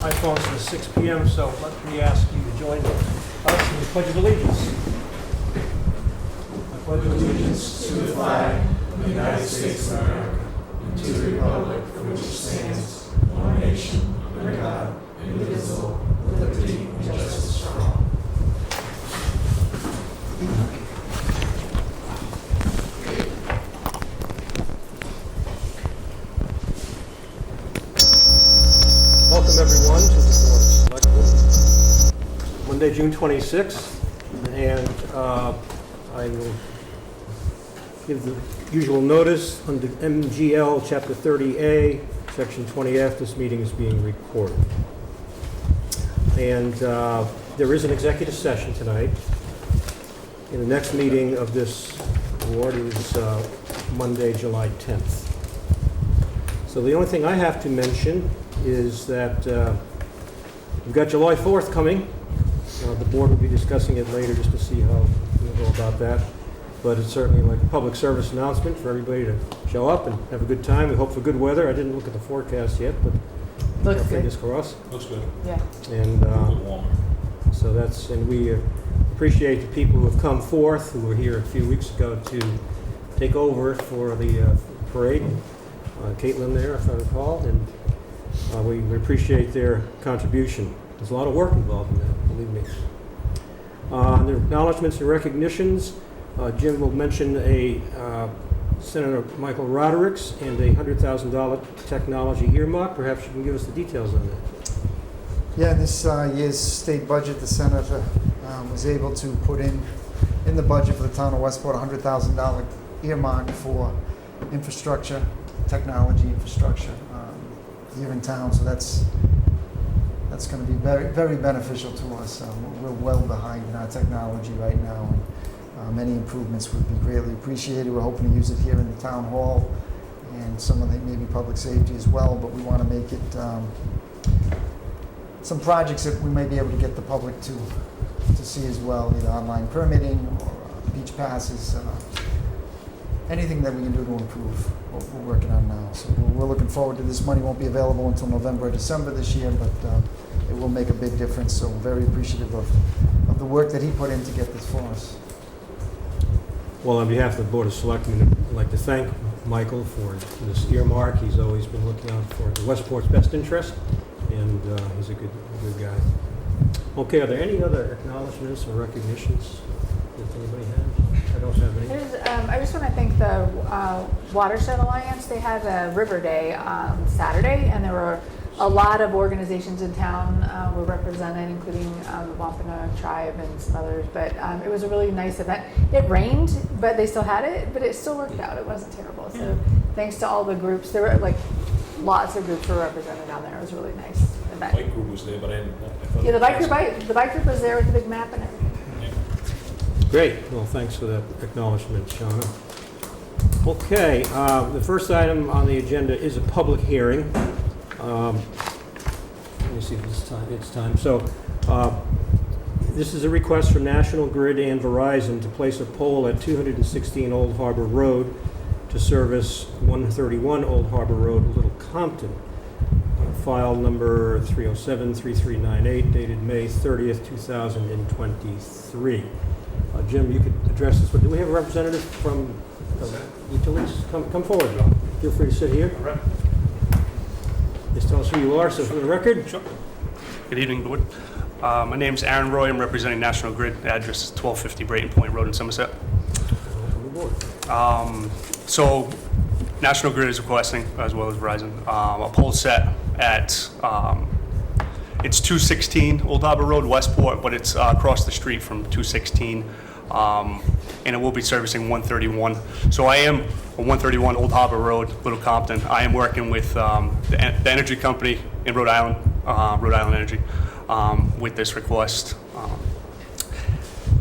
iPhones at 6 p.m., so let me ask you to join us in the Pledge of Allegiance. I pledge allegiance To the flag of the United States of America, and to the republic for which it stands, one nation, under God, indivisible, with liberty and justice for all. Welcome everyone to the Board of Selectmen. Monday, June 26th, and I will give the usual notice under MGL Chapter 30A, Section 20F. This meeting is being recorded. And there is an executive session tonight. And the next meeting of this board is Monday, July 10th. So the only thing I have to mention is that we've got July 4th coming. The board will be discussing it later just to see how we'll go about that. But it's certainly like a public service announcement for everybody to show up and have a good time. We hope for good weather. I didn't look at the forecast yet, but Looks good. fingers crossed. Looks good. Yeah. And A little warmer. so that's, and we appreciate the people who have come forth, who were here a few weeks ago to take over for the parade. Caitlin there, if I recall, and we appreciate their contribution. There's a lot of work involved in that, believe me. The acknowledgements and recognitions, Jim will mention a Senator Michael Roderick's and a $100,000 technology earmark. Perhaps you can give us the details on that. Yeah, in this year's state budget, the senator was able to put in the budget for the town of Westport a $100,000 earmark for infrastructure, technology infrastructure here in town. So that's going to be very, very beneficial to us. We're well behind in our technology right now, and many improvements would be greatly appreciated. We're hoping to use it here in the town hall and some of the maybe public safety as well, but we want to make it some projects that we may be able to get the public to see as well, either online permitting or beach passes, anything that we can do to improve what we're working on now. So we're looking forward to this. Money won't be available until November or December this year, but it will make a big difference. So very appreciative of the work that he put in to get this for us. Well, on behalf of the Board of Selectmen, I'd like to thank Michael for this earmark. He's always been looking out for the Westport's best interest, and he's a good guy. Okay, are there any other acknowledgements or recognitions that anybody has? I don't have any. I just want to thank the Watershed Alliance. They had a River Day on Saturday, and there were a lot of organizations in town were represented, including the Wampanoag Tribe and some others. But it was a really nice event. It rained, but they still had it, but it still worked out. It wasn't terrible. So thanks to all the groups. There were like lots of groups were represented down there. It was a really nice event. Bike group was there, but I thought Yeah, the bike group was there with the big map and everything. Great. Well, thanks for that acknowledgement, Shauna. Okay, the first item on the agenda is a public hearing. Let me see if it's time. So, this is a request from National Grid and Verizon to place a pole at 216 Old Harbor Road to service 131 Old Harbor Road, Little Compton. File number 307-3398, dated May 30th, 2023. Jim, you could address this, but do we have a representative from utilities? Come forward, John. Feel free to sit here. All right. Just tell us who you are, so for the record. Sure. Good evening, board. My name's Aaron Roy. I'm representing National Grid. The address is 1250 Brayton Point Road in Somerset. Welcome aboard. So National Grid is requesting, as well as Verizon, a pole set at it's 216 Old Harbor Road, Westport, but it's across the street from 216, and it will be servicing 131. So I am on 131 Old Harbor Road, Little Compton. I am working with the energy company in Rhode Island, Rhode Island Energy, with this request.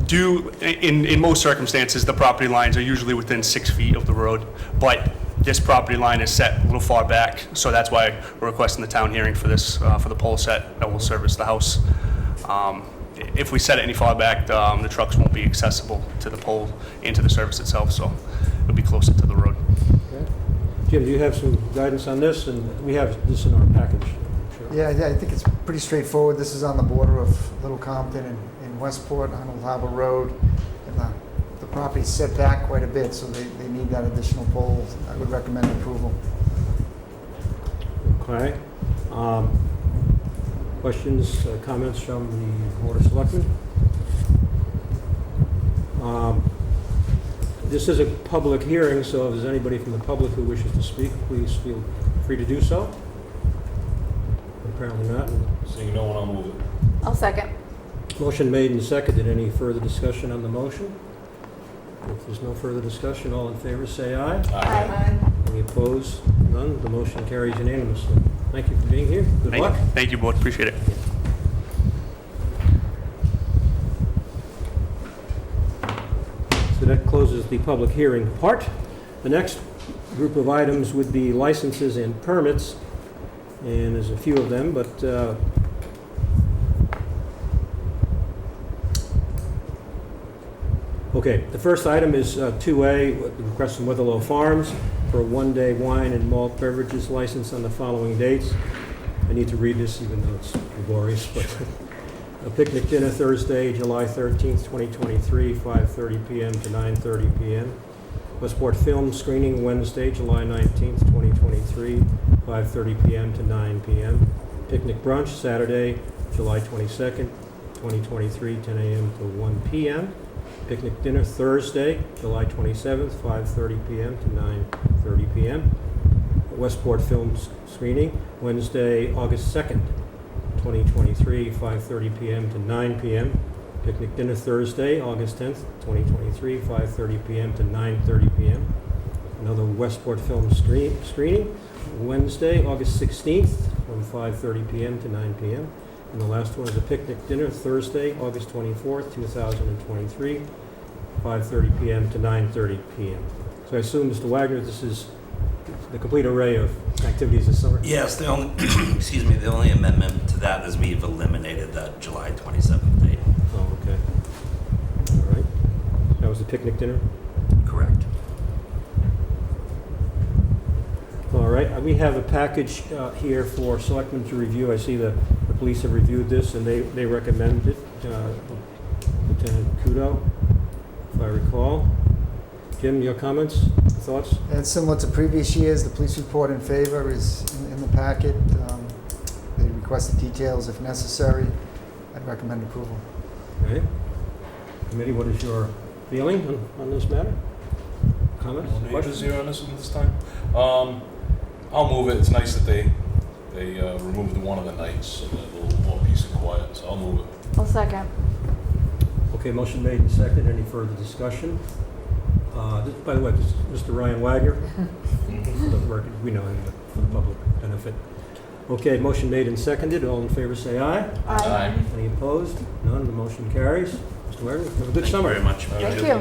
In most circumstances, the property lines are usually within 6 feet of the road, but this property line is set a little far back, so that's why we're requesting the town hearing for this, for the pole set that will service the house. If we set it any far back, the trucks won't be accessible to the pole and to the service itself, so it'll be closer to the road. Okay. Jim, do you have some guidance on this? And we have this in our package, I'm sure. Yeah, I think it's pretty straightforward. This is on the border of Little Compton and Westport on Old Harbor Road. And the property's set back quite a bit, so they need that additional pole. I would recommend approval. Okay. Questions, comments from the Board of Selectmen? This is a public hearing, so if there's anybody from the public who wishes to speak, please feel free to do so. Apparently not. Seeing no one, I'll move it. I'll second. Motion made and seconded. Any further discussion on the motion? If there's no further discussion, all in favor say aye. Aye. Any opposed? None. The motion carries unanimously. Thank you for being here. Good luck. Thank you, Board, appreciate it. So that closes the public hearing part. The next group of items would be licenses and permits, and there's a few of them, but okay, the first item is 2A, the request from Weatherlow Farms for a one-day wine and malt beverages license on the following dates. I need to read this even though it's laborious, but a picnic dinner Thursday, July 13th, 2023, 5:30 p.m. to 9:30 p.m. Westport Film Screening Wednesday, July 19th, 2023, 5:30 p.m. to 9 p.m. Picnic Brunch Saturday, July 22nd, 2023, 10 a.m. to 1 p.m. Picnic Dinner Thursday, July 27th, 5:30 p.m. to 9:30 p.m. Westport Film Screening Wednesday, August 2nd, 2023, 5:30 p.m. to 9 p.m. Picnic Dinner Thursday, August 10th, 2023, 5:30 p.m. to 9:30 p.m. Another Westport Film Screening Wednesday, August 16th, from 5:30 p.m. to 9 p.m. And the last one is a picnic dinner Thursday, August 24th, 2023, 5:30 p.m. to 9:30 p.m. So I assume, Mr. Wagner, this is the complete array of activities this summer? Yes, the only, excuse me, the only amendment to that is we've eliminated that July 27th date. Oh, okay. All right. That was the picnic dinner? Correct. All right. We have a package here for selectmen to review. I see the police have reviewed this and they recommend it. Lieutenant Kudo, if I recall. Jim, your comments, thoughts? And similar to previous years, the police report in favor is in the packet. They requested details if necessary. I'd recommend approval. Okay. Committee, what is your feeling on this matter? Comments? No names Questions? here on this one this time. I'll move it. It's nice that they removed the one of the nights, so that a little more peace and quiet. So I'll move it. I'll second. Okay, motion made and seconded. Any further discussion? By the way, this is Mr. Ryan Wagner. For the record, we know him, but for the public benefit. Okay, motion made and seconded. All in favor say aye. Aye. Any opposed? None. The motion carries. Mr. Wagner, have a good summer. Very much. Thank you.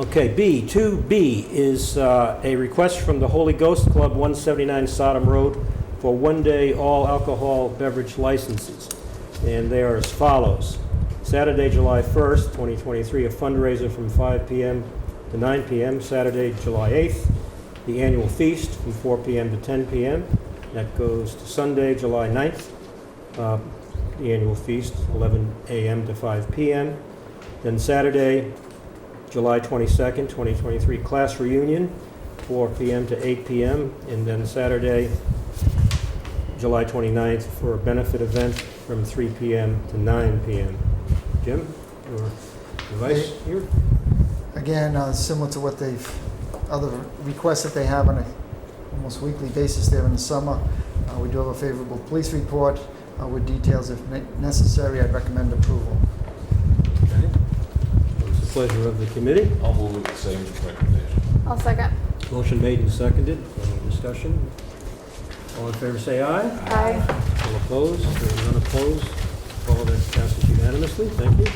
Okay, 2B is a request from the Holy Ghost Club, 179 Sodom Road, for one-day all-alcohol beverage licenses. And they are as follows. Saturday, July 1st, 2023, a fundraiser from 5 p.m. to 9 p.m. Saturday, July 8th, the annual feast from 4 p.m. to 10 p.m. That goes to Sunday, July 9th, the annual feast, 11 a.m. to 5 p.m. Then Saturday, July 22nd, 2023, class reunion, 4 p.m. to 8 p.m. And then Saturday, July 29th, for a benefit event from 3 p.m. to 9 p.m. Jim, your advice here? Again, similar to what other requests that they have on a almost weekly basis there in the summer. We do have a favorable police report with details if necessary. I'd recommend approval. Okay. What's the pleasure of the committee? I'll move it. The same recommendation. I'll second. Motion made and seconded. Any discussion? All in favor say aye. Aye. All opposed? There are none opposed. All that passes unanimously. Thank you.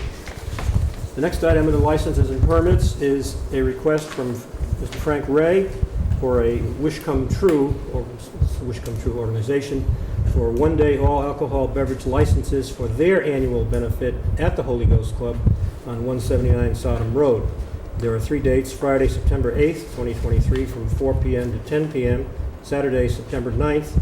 The next item of the licenses and permits is a request from Mr. Frank Ray for a Wish Come True, or Wish Come True organization, for one-day all-alcohol beverage licenses for their annual benefit at the Holy Ghost Club on 179 Sodom Road. There are 3 dates: Friday, September 8th, 2023, from 4 p.m. to 10 p.m., Saturday, September 9th,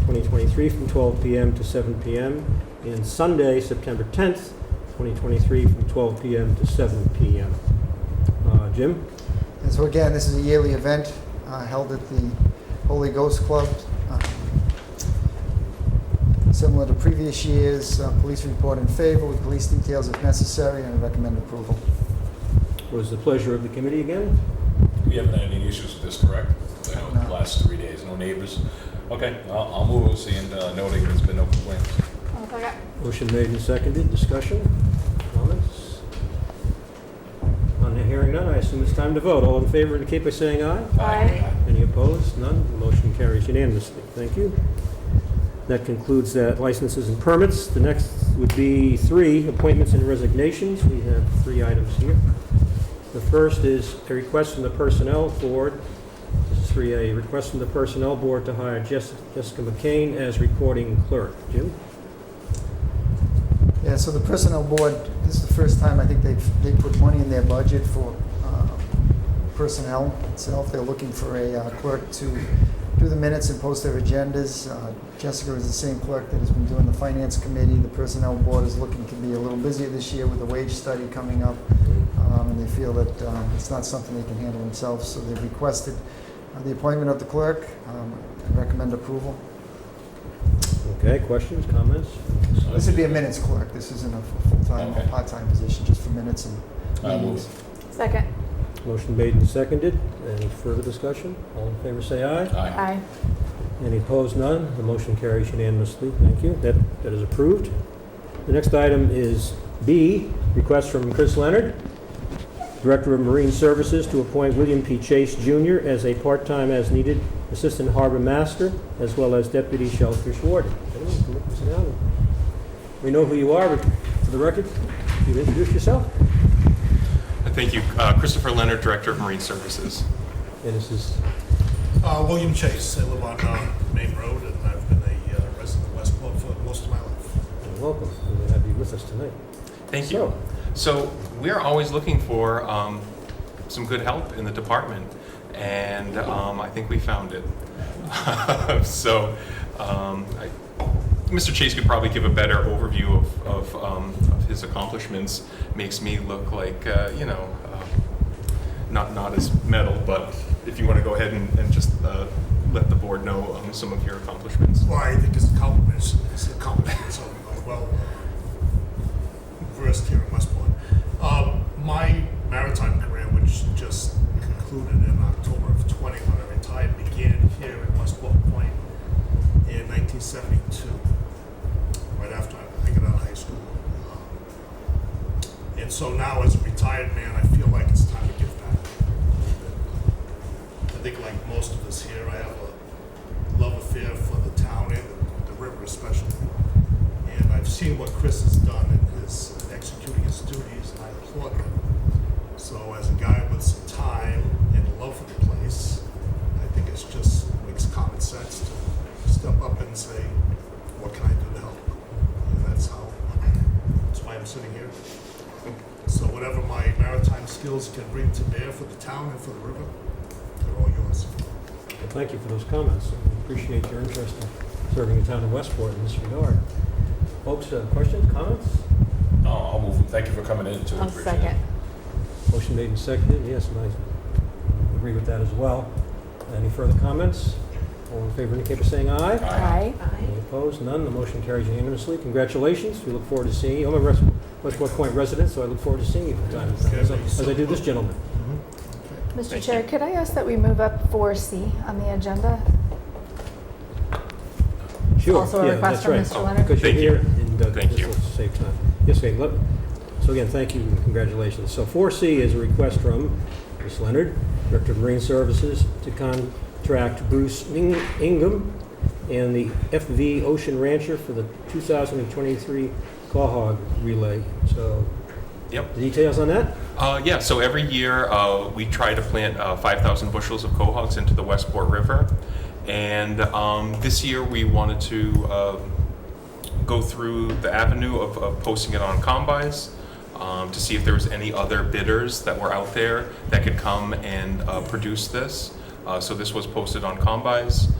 2023, from 12 p.m. to 7 p.m., and Sunday, September 10th, 2023, from 12 p.m. to 7 p.m. Jim? And so again, this is a yearly event held at the Holy Ghost Club. Similar to previous years, police report in favor with police details if necessary, and I recommend approval. What is the pleasure of the committee again? We haven't had any issues with this, correct? The No. last 3 days, no neighbors? Okay, I'll move it, seeing, noting there's been no complaints. I'll second. Motion made and seconded. Discussion? Comments? On the hearing none, I assume it's time to vote. All in favor indicate by saying aye. Aye. Any opposed? None. The motion carries unanimously. Thank you. That concludes that licenses and permits. The next would be 3 appointments and resignations. We have 3 items here. The first is a request from the Personnel Board. This is 3A, request from the Personnel Board to hire Jessica McCain as recording clerk. Jim? Yeah, so the Personnel Board, this is the first time I think they put money in their budget for personnel itself. They're looking for a clerk to do the minutes and post their agendas. Jessica is the same clerk that has been doing the Finance Committee. The Personnel Board is looking to be a little busier this year with the wage study coming up, and they feel that it's not something they can handle themselves, so they've requested the appointment of the clerk. I recommend approval. Okay, questions, comments? This would be a minutes clerk. This isn't a full-time or Okay. part-time position, just for minutes and I'll move meetings. Second. Motion made and seconded. Any further discussion? All in favor say aye. Aye. Aye. Any opposed? None. The motion carries unanimously. Thank you. That is approved. The next item is B, request from Chris Leonard, Director of Marine Services, to appoint William P. Chase Jr. as a part-time as-needed Assistant Harbor Master, as well as Deputy Shellfish Warden. Gentlemen, come up and sit down. We know who you are, but for the record, can you introduce yourself? Thank you. Christopher Leonard, Director of Marine Services. And this is, William Chase. I live on Main Road, and I've been a resident of Westport for most of my life. welcome. We're to have you with us tonight. Thank you. So we're always looking for some good help in the department, and I think we found it. Mr. Chase could probably give a better overview of his accomplishments. Makes me look like, not as metal, but if you want to go ahead and just let the board know some of your accomplishments. Well, I think his accomplishments are well versed here in Westport. My maritime career, which just concluded in October of 20 when I retired, began here in Westport Point in 1972, right after I got out of high school. And so now, as a retired man, I feel like it's time to give back. I think, like most of us here, I have a love affair for the town and the river especially. And I've seen what Chris has done in his executing his duties, and I applaud him. So as a guy with some time and a love for the place, I think it's just makes common sense to step up and say, what can I do to help? And that's why I'm sitting here. So whatever my maritime skills can bring to bear for the town and for the river, they're all yours. well, thank you for those comments. We appreciate your interest in serving the town of Westport in this regard. Folks, questions, comments? No, I'll move it. Thank you for coming in, too. I'll Appreciate it. second. Motion made and seconded, yes, and I agree with that as well. Any further comments? All in favor indicate by saying aye. Aye. Any opposed? None. The motion carries unanimously. Congratulations. We look forward to seeing you. I'm a Westport Point resident, so I look forward to seeing you from time to time, as I do this gentleman. Mr. Chair, could I ask that we move up 4C on the agenda? Sure. Also a yeah, request that's from right. Mr. Leonard? Because you're Thank you. here, and Thank this you. will save time. Yes, okay. So again, thank you and congratulations. So 4C is a request from Ms. Leonard, Director of Marine Services, to contract Bruce Ingham and the FV Ocean Rancher for the 2023 Quahog Relay. So, Yep. the details on that? Yeah, so every year we try to plant 5,000 bushels of quahogs into the Westport River. And this year we wanted to go through the avenue of posting it on combines, to see if there was any other bidders that were out there that could come and produce this. So this was posted on Combis.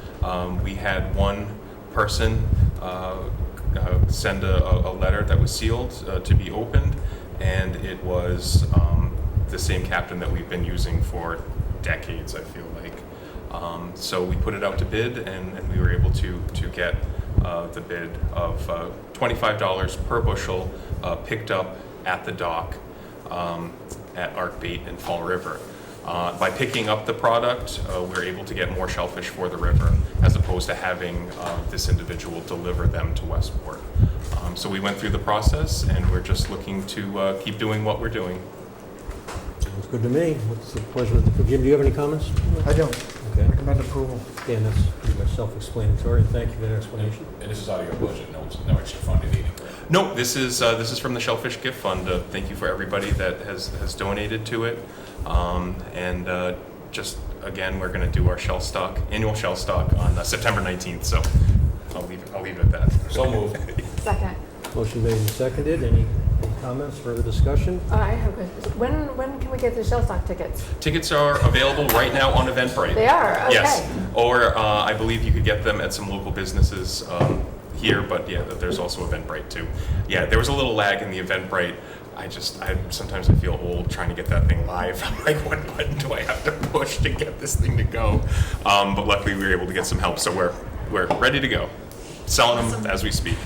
We had one person send a letter that was sealed to be opened, and it was the same captain that we've been using for decades, I feel like. So we put it out to bid, and we were able to get the bid of $25 per bushel picked up at the dock at Arc Bait in Fall River. By picking up the product, we're able to get more shellfish for the river, as opposed to having this individual deliver them to Westport. So we went through the process, and we're just looking to keep doing what we're doing. Sounds good to me. What's the pleasure of the, Jim, do you have any comments? I don't. Okay. Recommend approval. Dan, that's pretty much self-explanatory, and thank you for that explanation. And this is out of your budget, no extra funding needed, right? No, this is from the Shellfish Gift Fund. Thank you for everybody that has donated to it. Just again, we're going to do our annual shell stock on September 19th. So I'll leave it at that. So moved. Second. Motion made and seconded. Any comments, further discussion? I have a, when can we get the shell stock tickets? Tickets are available right now on Eventbrite. They are, okay. Yes, or I believe you could get them at some local businesses here, but yeah, there's also Eventbrite too. Yeah, there was a little lag in the Eventbrite. Sometimes I feel old trying to get that thing live. I'm like, what button do I have to push to get this thing to go? But luckily we were able to get some help, so we're ready to go. Selling them as we speak.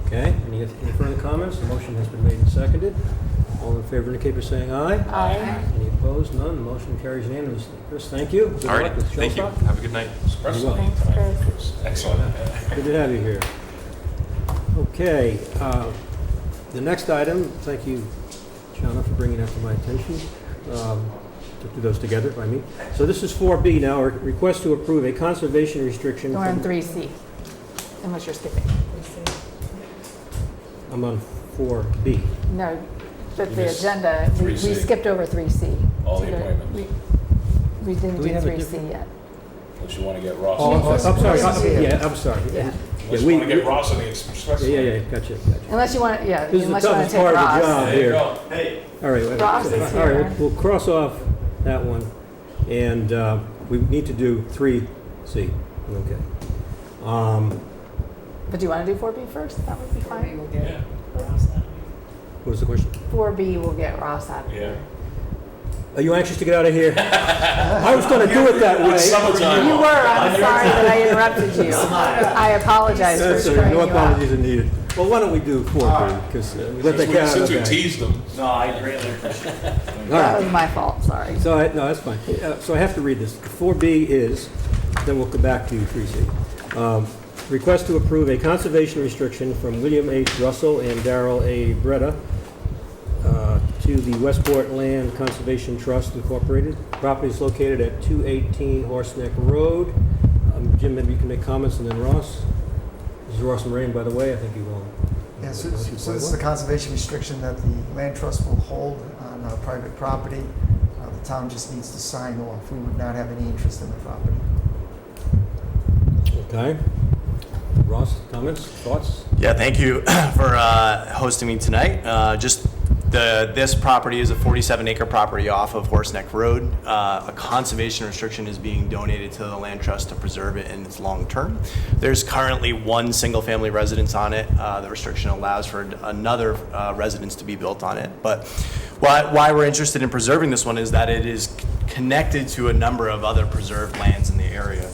Okay, any further comments? The motion has been made and seconded. All in favor indicate by saying aye. Aye. Any opposed? None. The motion carries unanimously. Chris, thank you. Good All right, luck with thank you. Shellstock. Have a good night. Espresso You're welcome. tonight was excellent. Good to have you here. Okay, the next item, thank you, Shauna, for bringing that to my attention. To do those together, I mean. So this is 4B now, a request to approve a conservation restriction. We're on from- 3C, unless you're skipping. I'm on 4B. No, but You the missed agenda, we 3C. skipped over 3C. All the So appointments. We didn't Do do we have a 3C yet. Unless you want to get Ross. Oh, on I'm the- sorry. Yeah. Yeah, I'm sorry. Yeah. Unless you want to get Ross on the express. Yeah, gotcha. Unless you want, yeah, This is the unless you want toughest to take part of the Ross. job There you here. go. All right. Ross is All right, here. we'll cross off that one, and we need to do 3C. Okay. But do you want to do 4B first? That would be fine. Yeah, What was the question? 4B will get Ross out of yeah. here. Are you anxious to get out of here? I was going to do it that way. Summertime. You were, I'm sorry that I interrupted you. I apologize for That's all screwing right, no you up. apologies are needed. Well, why don't we do 4B, because we let that cat out Since of we the bag. teased them. No, I greatly appreciate it. All That right. was my fault, sorry. So, no, that's fine. So I have to read this. 4B is, then we'll come back to 3C. Request to approve a conservation restriction from William H. Russell and Darrell A. Breda to the Westport Land Conservation Trust Incorporated. Property is located at 218 Horseneck Road. Jim, maybe you can make comments, and then Ross. This is Ross and Rain, by the way. I think you all. Yeah, so this is a conservation restriction that the land trust will hold on private property. The town just needs to sign off. We would not have any interest in the property. Okay. Ross, comments, thoughts? Yeah, thank you for hosting me tonight. This property is a 47-acre property off of Horseneck Road. A conservation restriction is being donated to the land trust to preserve it in its long term. There's currently one single-family residence on it. The restriction allows for another residence to be built on it. But why we're interested in preserving this one is that it is connected to a number of other preserved lands in the area,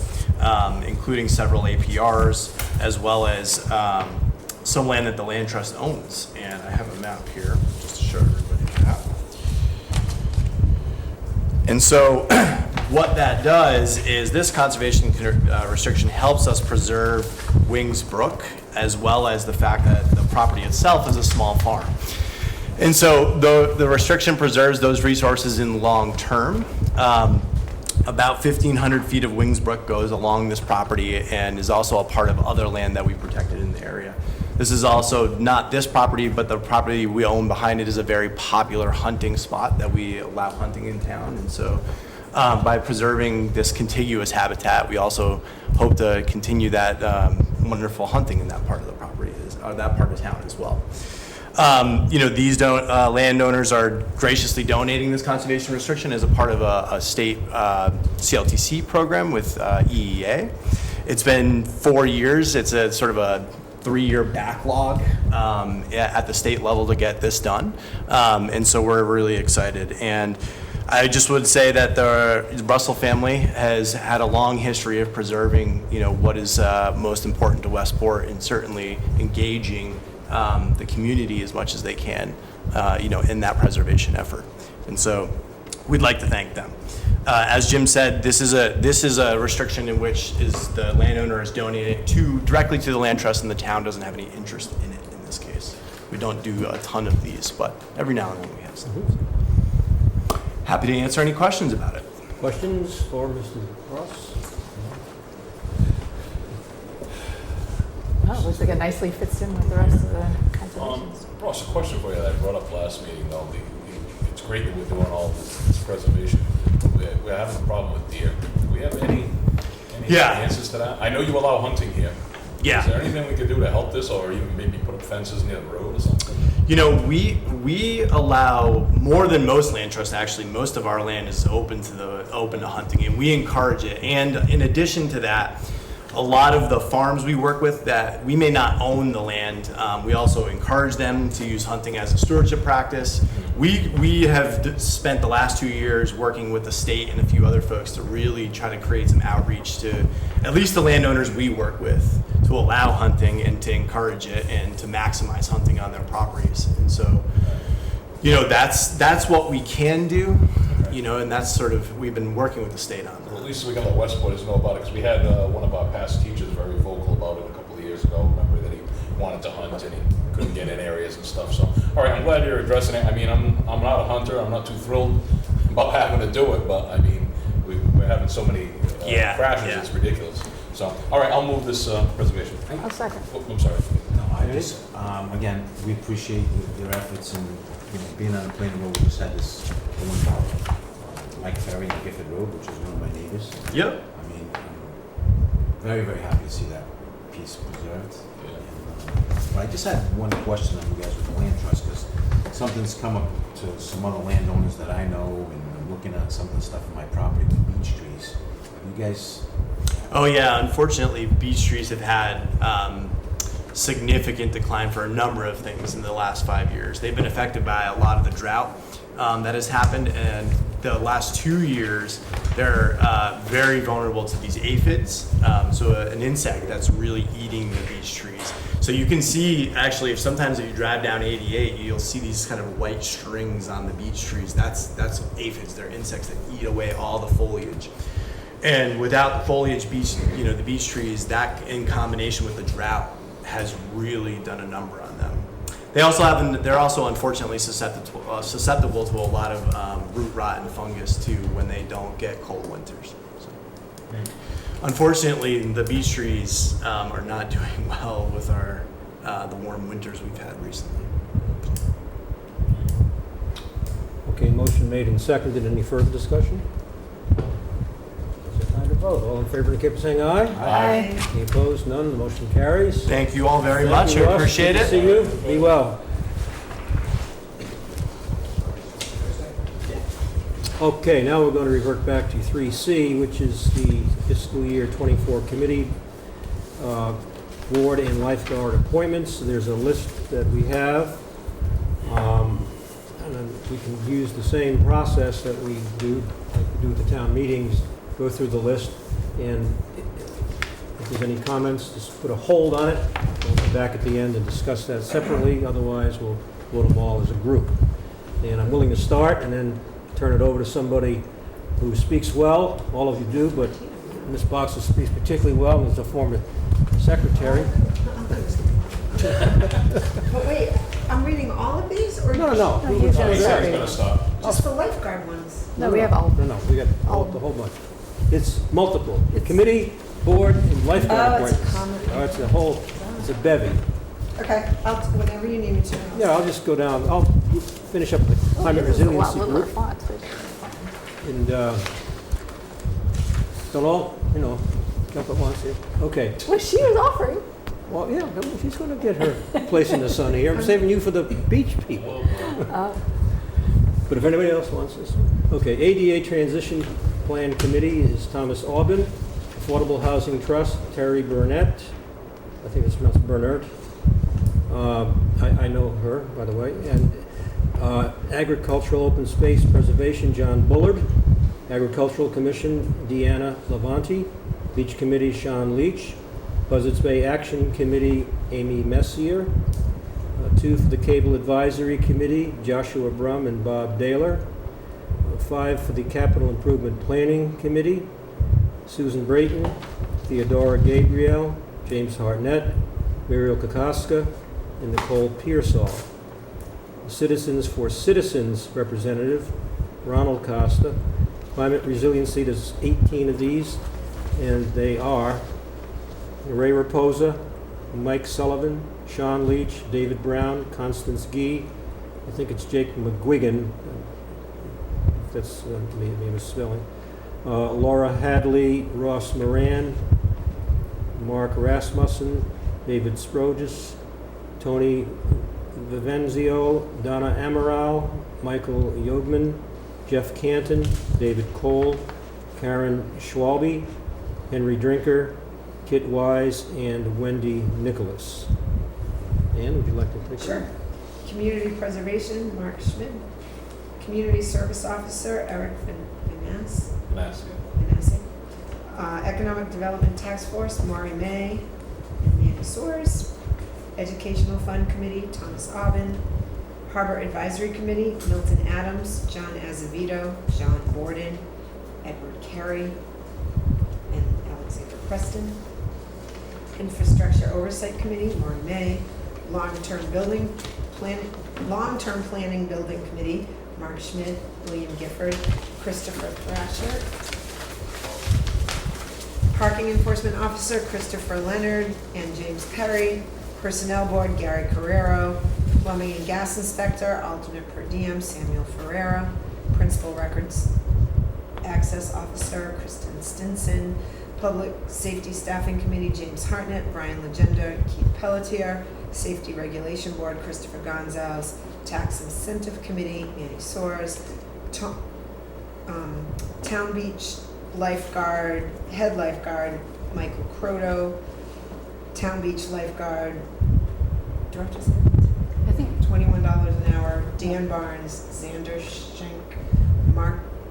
including several APRs, as well as some land that the land trust owns. And I have a map here just to show everybody that. And so what that does is this conservation restriction helps us preserve Wings Brook, as well as the fact that the property itself is a small farm. And so the restriction preserves those resources in long term. About 1,500 feet of Wings Brook goes along this property and is also a part of other land that we protected in the area. This is also not this property, but the property we own behind it is a very popular hunting spot that we allow hunting in town. And so by preserving this contiguous habitat, we also hope to continue that wonderful hunting in that part of the property, or that part of town as well. These landowners are graciously donating this conservation restriction as a part of a state CLTC program with EEA. It's been 4 years. It's a sort of a 3-year backlog at the state level to get this done. And so we're really excited. And I just would say that the Russell family has had a long history of preserving, what is most important to Westport, and certainly engaging the community as much as they can, in that preservation effort. And so we'd like to thank them. As Jim said, this is a restriction in which the landowner is donating directly to the land trust, and the town doesn't have any interest in it in this case. We don't do a ton of these, but every now and then we have some. Happy to answer any questions about it. Questions for Mr. Ross? Oh, it looks like it nicely fits in with the rest of the conservations. Ross, a question for you that I brought up last meeting, though. It's great that we're doing all this preservation. We're having a problem with deer. Do we have any Yeah. answers to that? I know you allow hunting here. Yeah. Is there anything we could do to help this, or even maybe put up fences near the road or something? We allow more than most land trusts. Actually, most of our land is open to hunting, and we encourage it. And in addition to that, a lot of the farms we work with that we may not own the land, we also encourage them to use hunting as a stewardship practice. We have spent the last 2 years working with the state and a few other folks to really try to create some outreach to at least the landowners we work with, to allow hunting and to encourage it and to maximize hunting on their properties. And so, that's what we can do, and that's sort of, we've been working with the state on Well, that. at least we got let Westporters know about it, because we had one of our past teachers very vocal about it a couple of years ago. Remember that he wanted to hunt and he couldn't get in areas and stuff. So, all right, I'm glad you're addressing it. I mean, I'm not a hunter. I'm not too thrilled about having to do it, but I mean, we're having so many crashes. Yeah. It's ridiculous. So, all right, I'll move this preservation. I'll second. Oh, I'm sorry. No, I just, again, we appreciate your efforts and, being on the planning road, we just had this going about Mike Ferry and Gifford Road, which is one of my neighbors. Yep. I mean, I'm very, very happy to see that piece preserved. But I just had one question on you guys with the land trust, because something's come up to some other landowners that I know, and I'm looking at some of the stuff in my property with beech trees. You guys, Oh yeah, unfortunately, beech trees have had significant decline for a number of things in the last 5 years. They've been affected by a lot of the drought that has happened, and the last 2 years, they're very vulnerable to these aphids, so an insect that's really eating the beech trees. So you can see, actually, if you drive down 88, you'll see these kind of white strings on the beech trees. That's aphids. They're insects that eat away all the foliage. And without the foliage, the beech trees, that in combination with the drought has really done a number on them. They're also unfortunately susceptible to a lot of root rot and fungus too when they don't get cold winters. So, unfortunately, the beech trees are not doing well with the warm winters we've had recently. Okay, motion made and seconded. Any further discussion? Is it time to vote? All in favor indicate by saying aye. Aye. Any opposed? None. The motion carries. Thank you all very Thank much. you, I Russ. appreciate Good to it. see you. Be well. Okay, now we're going to revert back to 3C, which is the fiscal year 24 committee, board and lifeguard appointments. There's a list that we have. And then we can use the same process that we do at the town meetings, go through the list, and if there's any comments, just put a hold on it. We'll come back at the end and discuss that separately. Otherwise, we'll vote them all as a group. And I'm willing to start and then turn it over to somebody who speaks well. All of you do, but Ms. Boxer speaks particularly well and is a former secretary. But wait, I'm reading all of these, or No. he's Hey, doing Sarah's great. gonna stop. just the lifeguard ones? No, we have all. No, we got the whole bunch. It's multiple. The committee, board, and lifeguard Oh, it's a appointments. common- It's a bevy. Okay, whenever you need me to. Yeah, I'll just go down, I'll finish up the climate This is a lot resiliency littler group. font. And, don't all, jump at once here. Okay. Well, she was offering. Well, yeah, she's going to get her place in the sun here. I'm saving you for the beach people. But if anybody else wants this. Okay, ADA Transition Plan Committee is Thomas Aubin. Affordable Housing Trust, Terry Burnett. I think it's pronounced Bernert. I know her, by the way. And Agricultural Open Space Preservation, John Bullard. Agricultural Commission, Deanna Levanti. Beach Committee, Sean Leach. Buzzards Bay Action Committee, Amy Messier. 2 for the Cable Advisory Committee, Joshua Brum and Bob Daler. 5 for the Capital Improvement Planning Committee, Susan Brayton, Theodora Gabriel, James Hartnett, Muriel Kokoska, and Nicole Pearsall. Citizens for Citizens Representative, Ronald Costa. Climate Resiliency, there's 18 of these, and they are Ray Raposa, Mike Sullivan, Sean Leach, David Brown, Constance Gee, I think it's Jake McGuigan, if that's maybe a misspelling, Laura Hadley, Ross Moran, Mark Rasmussen, David Sprogis, Tony Vivenzio, Donna Amaral, Michael Yogman, Jeff Canton, David Cole, Karen Schwalbe, Henry Drinker, Kit Wise, and Wendy Nicholas. Ann, would you like to take that? Sure. Community Preservation, Mark Schmidt. Community Service Officer, Eric Vanassi. Economic Development Task Force, Maury May and Mandy Soares. Educational Fund Committee, Thomas Aubin. Harbor Advisory Committee, Milton Adams, John Azevedo, John Borden, Edward Carey, and Alexander Preston. Infrastructure Oversight Committee, Maury May. Long-Term Planning Building Committee, Mark Schmidt, William Gifford, Christopher Thrasher. Parking Enforcement Officer, Christopher Leonard and James Perry. Personnel Board, Gary Carrero. Plumbing and Gas Inspector, alternate per diem, Samuel Ferreira. Principal Records Access Officer, Kristen Stinson. Public Safety Staffing Committee, James Hartnett, Brian Legenda, Keith Pelletier. Safety Regulation Board, Christopher Gonzalez. Tax Incentive Committee, Mandy Soares. Town Beach Lifeguard, Head Lifeguard, Michael Croto. Town Beach Lifeguard, Director, I think $21 an hour. Dan Barnes, Xander Schenk,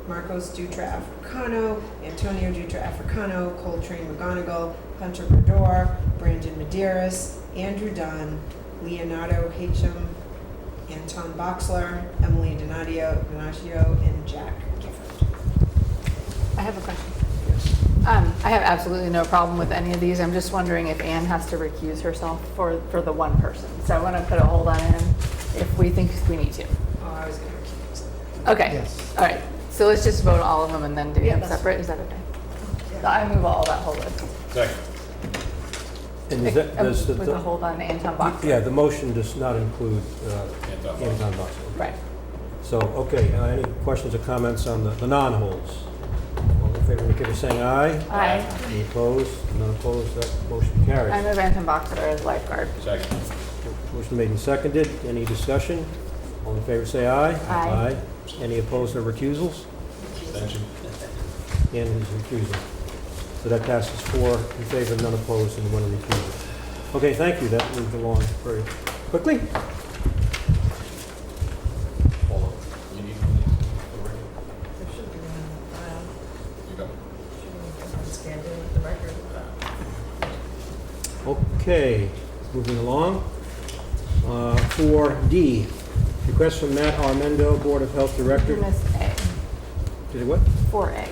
Marcos Dutra Africano, Antonio Dutra Africano, Coltrane McGonigal, Hunter Berdor, Brandon Medeiros, Andrew Dunn, Leonardo Hacham, Anton Boxler, Emily Donaggio, and Jack Gifford. I have a question. I have absolutely no problem with any of these. I'm just wondering if Anne has to recuse herself for the one person. So I want to put a hold on Anne if we think we need to. Oh, I was going to recuse. Okay. Yes. All right. So let's just vote all of them and then do Yeah, them that's separate. Is that okay? Yeah. So I move all that whole list. Second. And is that, does With a hold on Anton Boxer. yeah, the motion does not include Anton Boxer. Right. So, okay, any questions or comments on the non-holds? All in favor, indicate by saying aye. Aye. Any opposed? None opposed, that motion I carries. move Anton Boxer as lifeguard. Second. Motion made and seconded. Any discussion? All in favor, say aye. Aye. Any opposed or recusals? Extension. And his recusal. So that passes 4 in favor, none opposed, and 1 recusal. Okay, thank you. That moved along very quickly. Hold on. You need There should be one in the file. You go. Should be scanned in with the record. Okay, moving along. 4D, request from Matt Armendo, Board of Health Director. You missed A. Did it what? 4A.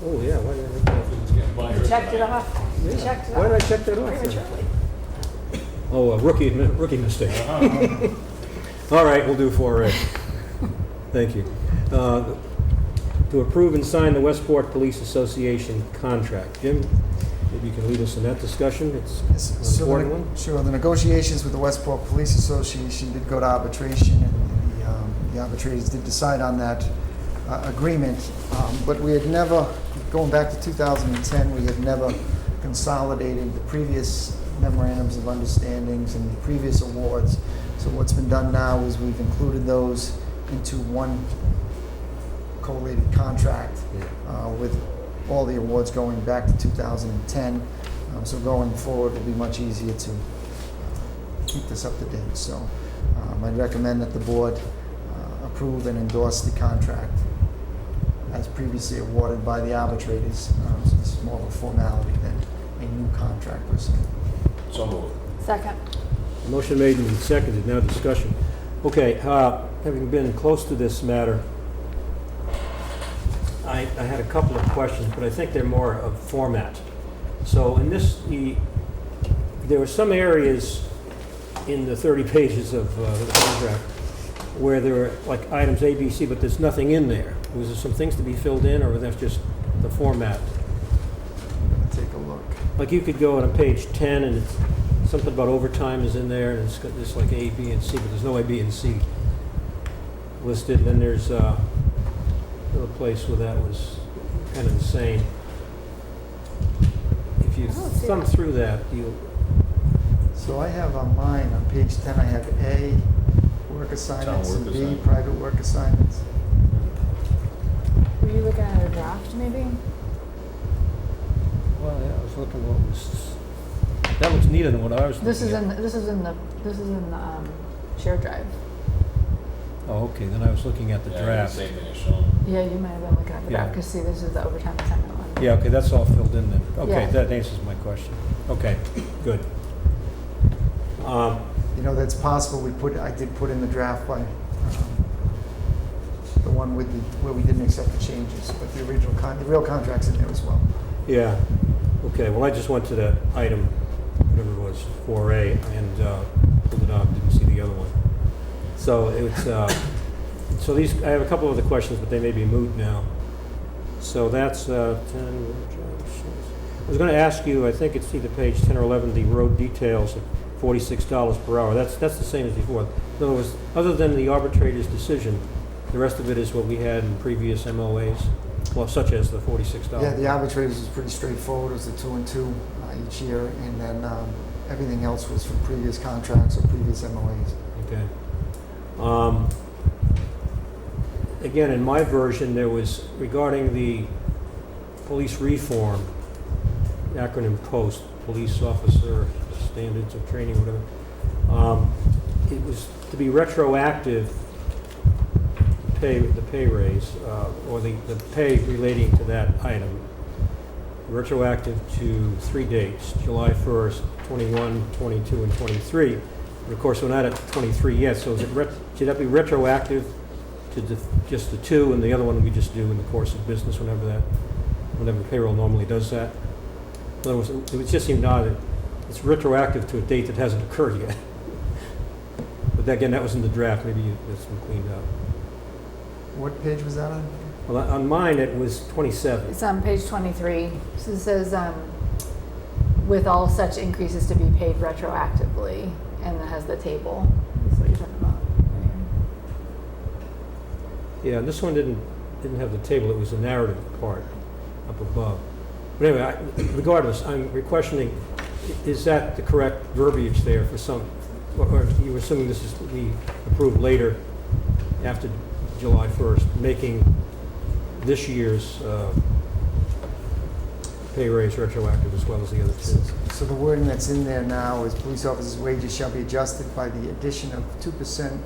Oh, yeah, why did I make that? It's getting by You here checked it tonight. off. You checked it Why off. did I check that off? then? Prematurely. Oh, a rookie mistake. All right, we'll do 4A. Thank you. To approve and sign the Westport Police Association contract. Jim, maybe you can lead us in that discussion. It's Yes, an so important one. Sure, the negotiations with the Westport Police Association did go to arbitration, and the arbitrators did decide on that agreement. But we had never, going back to 2010, we had never consolidating the previous memorandums of understandings and the previous awards. So what's been done now is we've included those into one collated contract with all the awards going back to 2010. So going forward, it'll be much easier to keep this up to date. So I'd recommend that the board approve and endorse the contract as previously awarded by the arbitrators. So this is more of a formality than a new contract per se. So moved. Second. Motion made and seconded, now discussion. Okay, having been close to this matter, I had a couple of questions, but I think they're more of format. So in this, there were some areas in the 30 pages of the contract where there were like items A, B, C, but there's nothing in there. Was there some things to be filled in, or was that just the format? Take a look. Like you could go on page 10 and it's something about overtime is in there, and it's got this like A, B, and C, but there's no A, B, and C listed. And then there's another place where that was kind of the same. If you I don't see thumb that. through that, you So I have on mine, on page 10, I have A, work assignments, work and B, assignment. private work assignments. Were you looking at a draft, maybe? well, yeah, I was looking what was that looks neater than what I was looking This is at. in the shared drive. Oh, okay. Then I was looking at the Yeah, draft. same thing as Sean. Yeah, you might have been looking at the Yeah. draft, because see, this is the overtime assignment one. Yeah, okay, that's all filled in then. Okay, Yeah. that answers my question. Okay, good. You know, that's possible, I did put in the draft by, the one with where we didn't accept the changes, but the original the real contract's in there as well. Yeah, okay, well, I just went to that item, whatever it was, 4A, and pulled it up, didn't see the other one. So it's, so these, I have a couple other questions, but they may be moot now. So that's 10, I was going to ask you, I think it's either page 10 or 11, the road details at $46 per hour. That's the same as before. In other words, other than the arbitrator's decision, the rest of it is what we had in previous MOAs, well, such as the $46. Yeah, the arbitrators was pretty straightforward, it was the 2 and 2 each year, and then everything else was from previous contracts or previous MOAs. Okay. Again, in my version, there was regarding the police reform, acronym POST, Police Officer Standards of Training, whatever. It was to be retroactive, the pay raise, or the pay relating to that item, retroactive to 3 dates, July 1st, 21, 22, and 23. But of course, we're not at 23 yet, so should that be retroactive to just the 2, and the other one we just do in the course of business whenever payroll normally does that? In other words, it would just seem odd that it's retroactive to a date that hasn't occurred yet. But again, that was in the draft, maybe that's been cleaned up. What page was that on? Well, on mine, it was 27. It's on page 23. So it says, with all such increases to be paid retroactively, and it has the table. That's what you're talking about. Yeah, this one didn't have the table, it was the narrative part up above. But anyway, regardless, I'm questioning, is that the correct verbiage there for some, or you were assuming this is to be approved later after July 1st, making this year's pay raise retroactive as well as the other two? So the wording that's in there now is police officers' wages shall be adjusted by the addition of 2%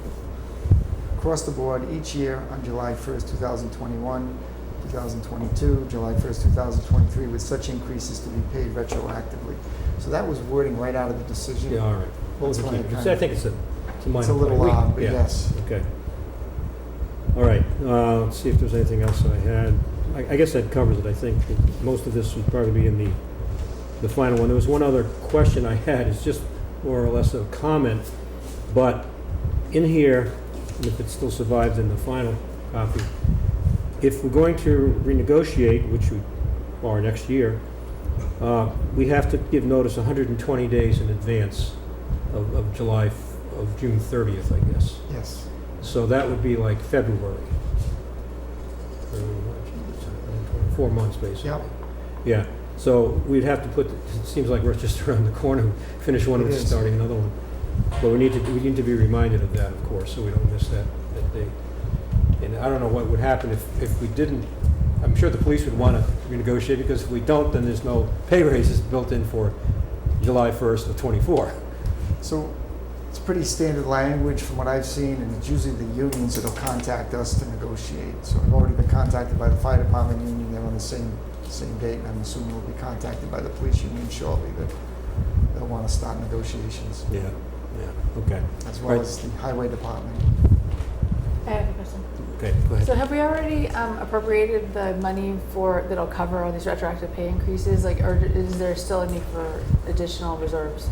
across the board each year on July 1st, 2021, 2022, July 1st, 2023, with such increases to be paid retroactively. So that was wording right out of the decision. Yeah, all right. What was That's the why key? it kind I of- think it's a minor It's a little point. odd, but Yeah, yes. Okay. All right, let's see if there's anything else that I had. I guess that covers it, I think. Most of this would probably be in the final one. There was one other question I had, it's just more or less a comment, but in here, and if it still survives in the final copy, if we're going to renegotiate, which we are next year, we have to give notice 120 days in advance of June 30th, I guess. Yes. So that would be like February. 4 months, basically. Yep. Yeah. So we'd have to put, it seems like we're just around the corner, finish one and It is. starting another one. But we need to be reminded of that, of course, so we don't miss that date. And I don't know what would happen if we didn't, I'm sure the police would want to renegotiate, because if we don't, then there's no pay raises built in for July 1st of '24. So it's pretty standard language from what I've seen, and it's usually the unions that'll contact us to negotiate. So I've already been contacted by the fire department union, they're on the same date, and I'm assuming we'll be contacted by the police union shortly, that they'll want to start negotiations, Yeah, okay. as well Right. as the highway department. I have a question. Okay, go ahead. So have we already appropriated the money that'll cover all these retroactive pay increases? Like, or is there still a need for additional reserves?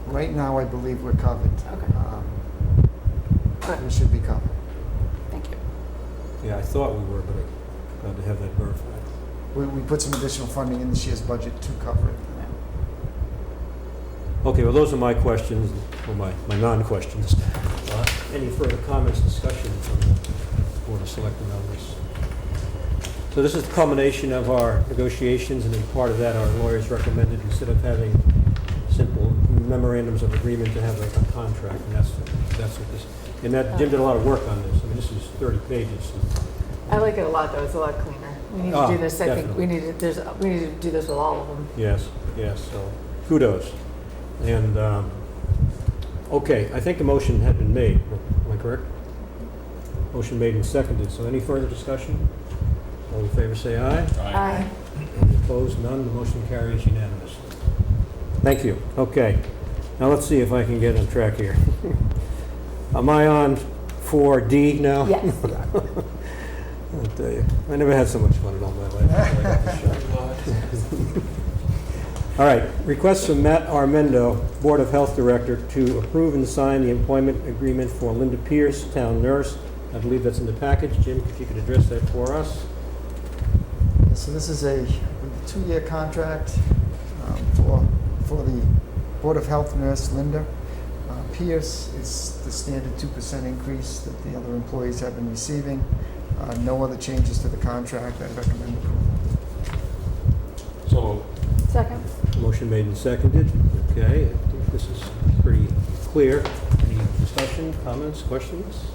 Right now, I believe we're covered. Okay. Good. We should be covered. Thank you. Yeah, I thought we were, but I'm glad to have that verified. We put some additional funding in this year's budget to cover it. Okay, well, those are my questions, or my non-questions. Any further comments, discussion from the Board of Selectmen on this? So this is the culmination of our negotiations, and as part of that, our lawyers recommended, instead of having simple memorandums of agreement, to have a contract, and that's what this, and that, Jim did a lot of work on this. I mean, this is 30 pages. I like it a lot, though. It's a lot cleaner. We need to Oh, do this. I think we definitely. need to do this with all of them. Yes, so kudos. And, okay, I think the motion had been made, am I correct? Motion made and seconded, so any further discussion? All in favor say aye. Aye. Any opposed, none, the motion carries unanimously. Thank you, okay. Now let's see if I can get on track here. Am I on 4D now? Yes. I'll tell you, I never had so much fun in all my life. until I got this shot. All right, request from Matt Armendo, Board of Health Director, to approve and sign the employment agreement for Linda Pierce, town nurse. I believe that's in the package. Jim, if you could address that for us. So this is a 2-year contract for the Board of Health nurse, Linda Pierce. It's the standard 2% increase that the other employees have been receiving. No other changes to the contract. I recommend approval. So, Second. Motion made and seconded. Okay, I think this is pretty clear. Any discussion, comments, questions?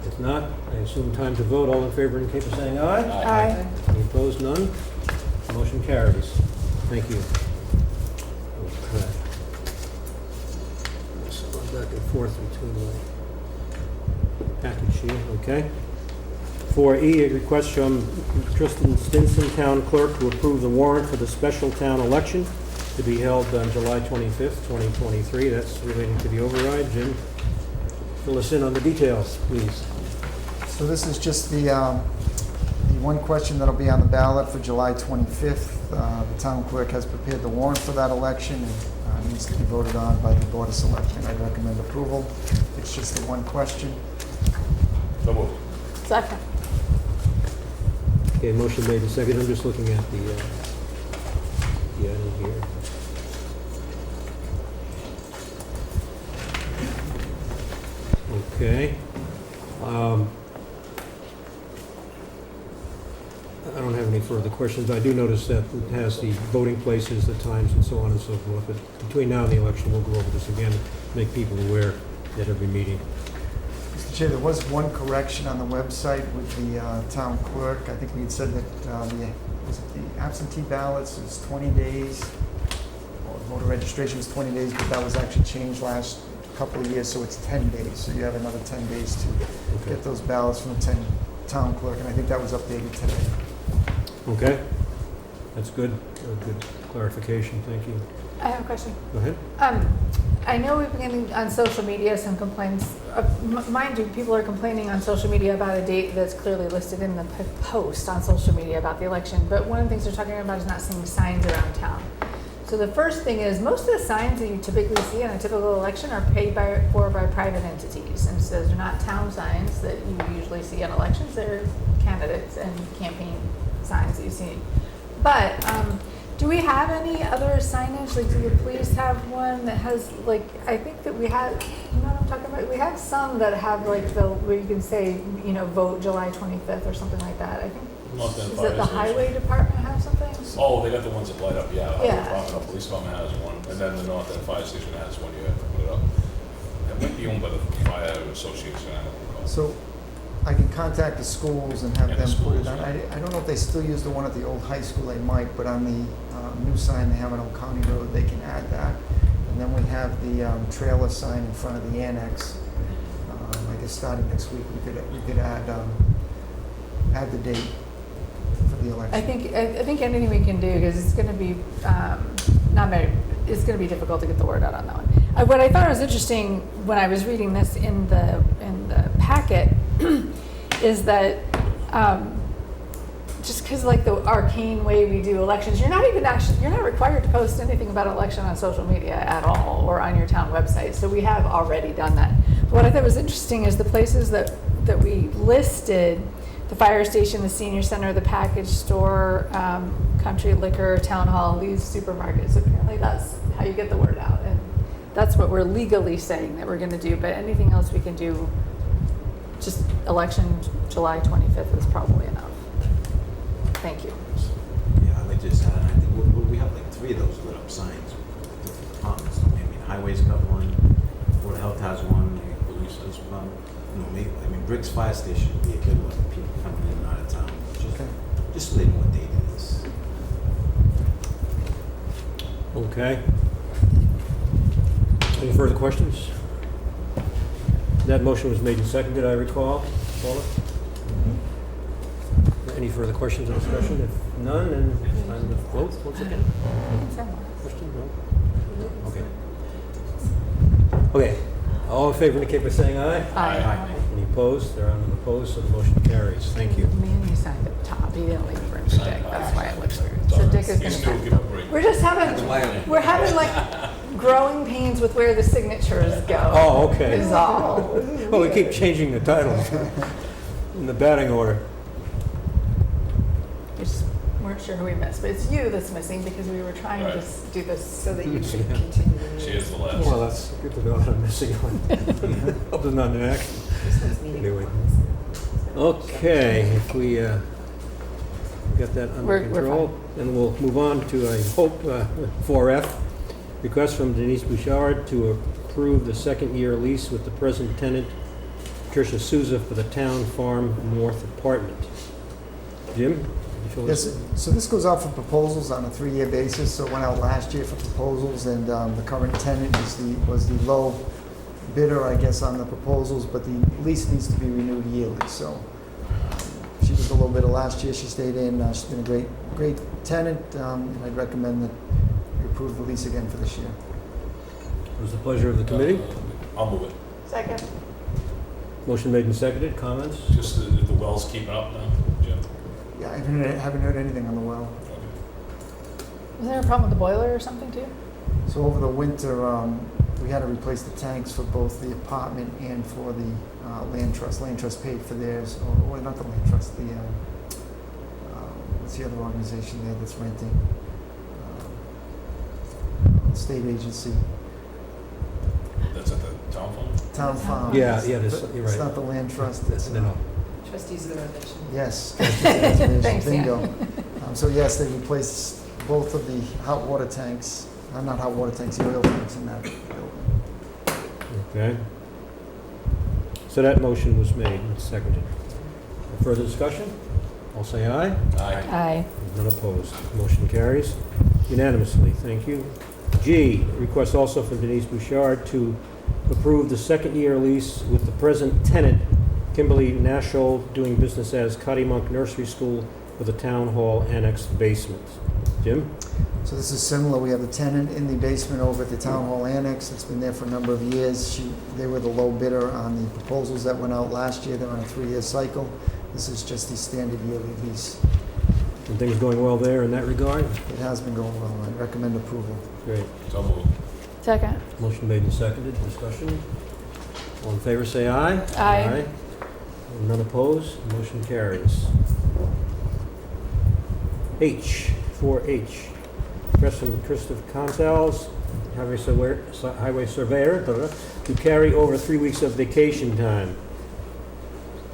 If not, I assume time to vote. All in favor indicate by saying aye. Aye. Any opposed, none? Motion carries. Thank you. Okay. So I'm back and forth between my package here, okay? 4E, a request from Tristan Stinson, Town Clerk, to approve the warrant for the special town election to be held on July 25th, 2023. That's relating to the override. Jim, fill us in on the details, please. So this is just the one question that'll be on the ballot for July 25th. The town clerk has prepared the warrant for that election, and needs to be voted on by the Board of Selectmen. I recommend approval. It's just the one question. so moved. Second. Okay, motion made and seconded. I'm just looking at the item here. Okay. I don't have any further questions. I do notice that it has the voting places, the times, and so on and so forth. But between now and the election, we'll go over this again, make people aware at every meeting. Mr. Chair, there was one correction on the website with the town clerk. I think we had said that the absentee ballots is 20 days, or voter registration was 20 days, but that was actually changed last couple of years, so it's 10 days. So you have another 10 days to get those ballots from the town clerk, and I think that was updated today. Okay? That's good. Good clarification. Thank you. I have a question. Go ahead. I know we've been getting on social media some complaints. Mind you, people are complaining on social media about a date that's clearly listed in the post on social media about the election. But one of the things they're talking about is not seeing signs around town. So the first thing is, most of the signs that you typically see on a typical election are paid for by private entities. And so they're not town signs that you usually see on elections. They're candidates and campaign signs that you see. But do we have any other signage? Like, do the police have one that has, like, I think that we have, you know what I'm talking about? We have some that have, like, where you can say, you know, vote July 25th or something like that. I think, Mountain is Fire it the Station. highway department have something? this. Oh, they got the ones that light up, yeah. Our Yeah. department, our police department has one, and then the North End Fire Station has one, you have to put it up. It might be owned by the Fire Association, I don't recall. So I can contact the schools and have Yeah, the them put it schools, on. yeah. I don't know if they still use the one at the old high school, they might, but on the new sign they have on Old County Road, they can add that. And then we have the trailer sign in front of the annex. I guess starting next week, we could add the date for the election. I think anything we can do, because it's going to be it's going to be difficult to get the word out on that one. What I thought was interesting when I was reading this in the packet is that just because like the arcane way we do elections, you're not required to post anything about an election on social media at all or on your town website. So we have already done that. But what I thought was interesting is the places that we listed: the fire station, the senior center, the package store, country liquor, town hall, Lee's supermarkets. Apparently that's how you get the word out. And that's what we're legally saying that we're going to do. But anything else we can do, just election July 25th is probably enough. Thank you. Yeah, I'd like to just add, I think we have like 3 of those lit up signs with different departments. I mean, Highways got one, Board of Health has one, maybe Police has one. You know, maybe, I mean, Briggs Fire Station would be a good one, people coming in and out of town. Just so they know what date it is. Okay. Any further questions? That motion was made and seconded, I recall. Paula? Any further questions or discussion? If none, then it's time to vote once again. Question? No? Okay. Okay. All in favor indicate by saying aye. Aye. Any opposed? There are none opposed, so the motion carries. Thank you. Man, you signed at the top. He didn't leave room for Dick. That's why it looks weird. So Sorry. Dick is You going still to give a break. We're just having like growing pains with where the signatures go. Oh, okay. Is all. Well, we keep changing the titles in the batting order. We just weren't sure who we missed, but it's you that's missing because we were trying to Right. just do this So that you should Yeah. continue. She is the last. Well, that's good to know that I'm missing one. Other than an action. Anyway. Okay, if we got that under We're control, then we'll move on to, I hope, 4F. Request from Denise Bouchard to approve the second-year lease with the present tenant, Tricia Souza, for the Town Farm North apartment. Jim? did you fill this Yes, in? so this goes out for proposals on a 3-year basis, so it went out last year for proposals, and the current tenant was the low bidder, I guess, on the proposals, but the lease needs to be renewed yearly, so she was the low bidder last year, she stayed in, she's been a great tenant, and I'd recommend that you approve the lease again for this year. It was the pleasure of the committee. I'll move it. Second. Motion made and seconded. Comments? Just the well's keeping up now, Jim? Yeah, I haven't heard anything on the well. Okay. Was there a problem with the boiler or something too? So over the winter, we had to replace the tanks for both the apartment and for the land trust. Land trust paid for theirs, or not the land trust, what's the other organization there that's renting? State agency, That's at the town farm? town farm. Yeah, yeah, it is. But You're It's right. not the land trust, it's, No. Trustees of the reservation. yes. Conservation, Thanks, Dan. bingo. So yes, they replaced both of the hot water tanks, not hot water tanks, the oil tanks in that building. Okay. So that motion was made and seconded. Further discussion? I'll say aye. Aye. Aye. None opposed. Motion carries unanimously. Thank you. G, request also from Denise Bouchard to approve the second-year lease with the present tenant, Kimberly Nashel, doing business as Cotty Monk Nursery School, for the Town Hall Annex basement. Jim? So this is similar. We have the tenant in the basement over at the Town Hall Annex. It's been there for a number of years. They were the low bidder on the proposals that went out last year. They're on a 3-year cycle. This is just the standard yearly lease. And things going well there in that regard? It has been going well. I recommend approval. Great. So moved. Second. Motion made and seconded. Discussion? All in favor, say aye. Aye. None opposed. Motion carries. H, 4H. Request from Christopher Gonzalez, highway surveyor, to carry over 3 weeks of vacation time.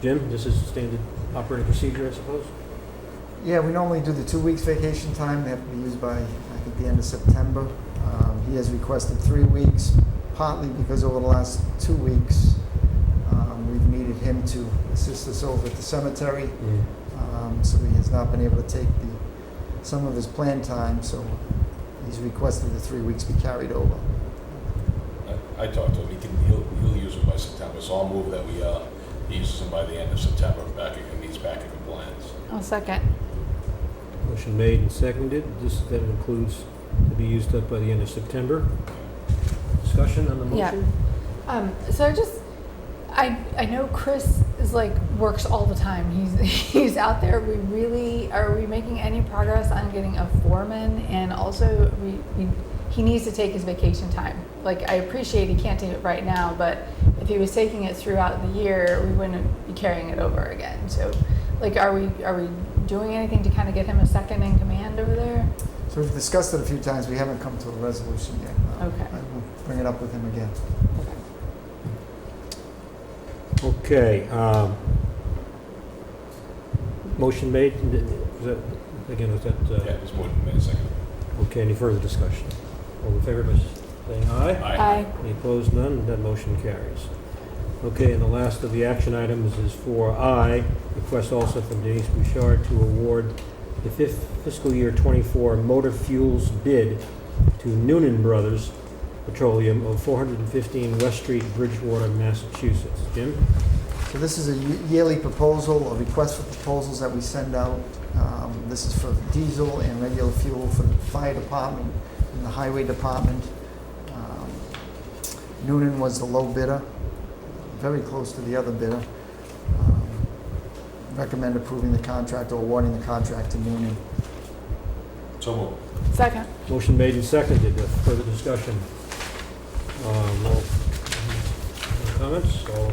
Jim, this is standard operating procedure, I suppose? Yeah, we normally do the 2 weeks vacation time. They have to be used by, I think, the end of September. He has requested 3 weeks, partly because over the last 2 weeks, we've needed him to assist us over at the cemetery. So he has not been able to take some of his planned time, so he's requested the 3 weeks be carried over. I talked to him, he'll use it by September, so I'll move that he uses them by the end of September, and he's back in compliance. I'll second. Motion made and seconded. That includes to be used up by the end of September. Discussion on the motion? I know Chris is works all the time. He's out there. Are we making any progress on getting a foreman? And also he needs to take his vacation time. I appreciate he can't take it right now, but if he was taking it throughout the year, we wouldn't be carrying it over again. So are we doing anything to kind of get him a second in command over there? So we've discussed it a few times. We haven't come to a resolution yet. Okay. I will bring it up with him again. Okay. Motion made. Was that? Yeah, it was more than a minute, second. Okay, any further discussion? All in favor by saying aye? Aye. Any opposed? None. That motion carries. Okay, and the last of the action items is 4I, request also from Denise Bouchard to award the fiscal year 24 motor fuels bid to Noonan Brothers Petroleum of 415 West Street, Bridgewater, Massachusetts. Jim? So this is a yearly proposal, a request for proposals that we send out. This is for diesel and regular fuel for the fire department and the highway department. Noonan was the low bidder, very close to the other bidder. Recommend approving the contract or awarding the contract to Noonan. So moved. Second. Motion made and seconded. Further discussion? No comments? All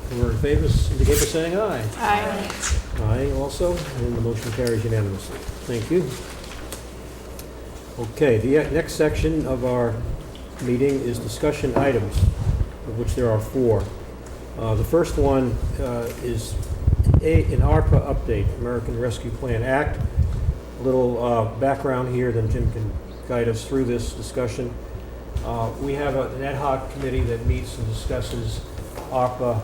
who are in favor indicate by saying aye. Aye. Aye also, and the motion carries unanimously. Thank you. Okay, the next section of our meeting is discussion items, of which there are 4. The first one is an ARPA update, American Rescue Plan Act. A little background here, then Jim can guide us through this discussion. We have an ad hoc committee that meets and discusses ARPA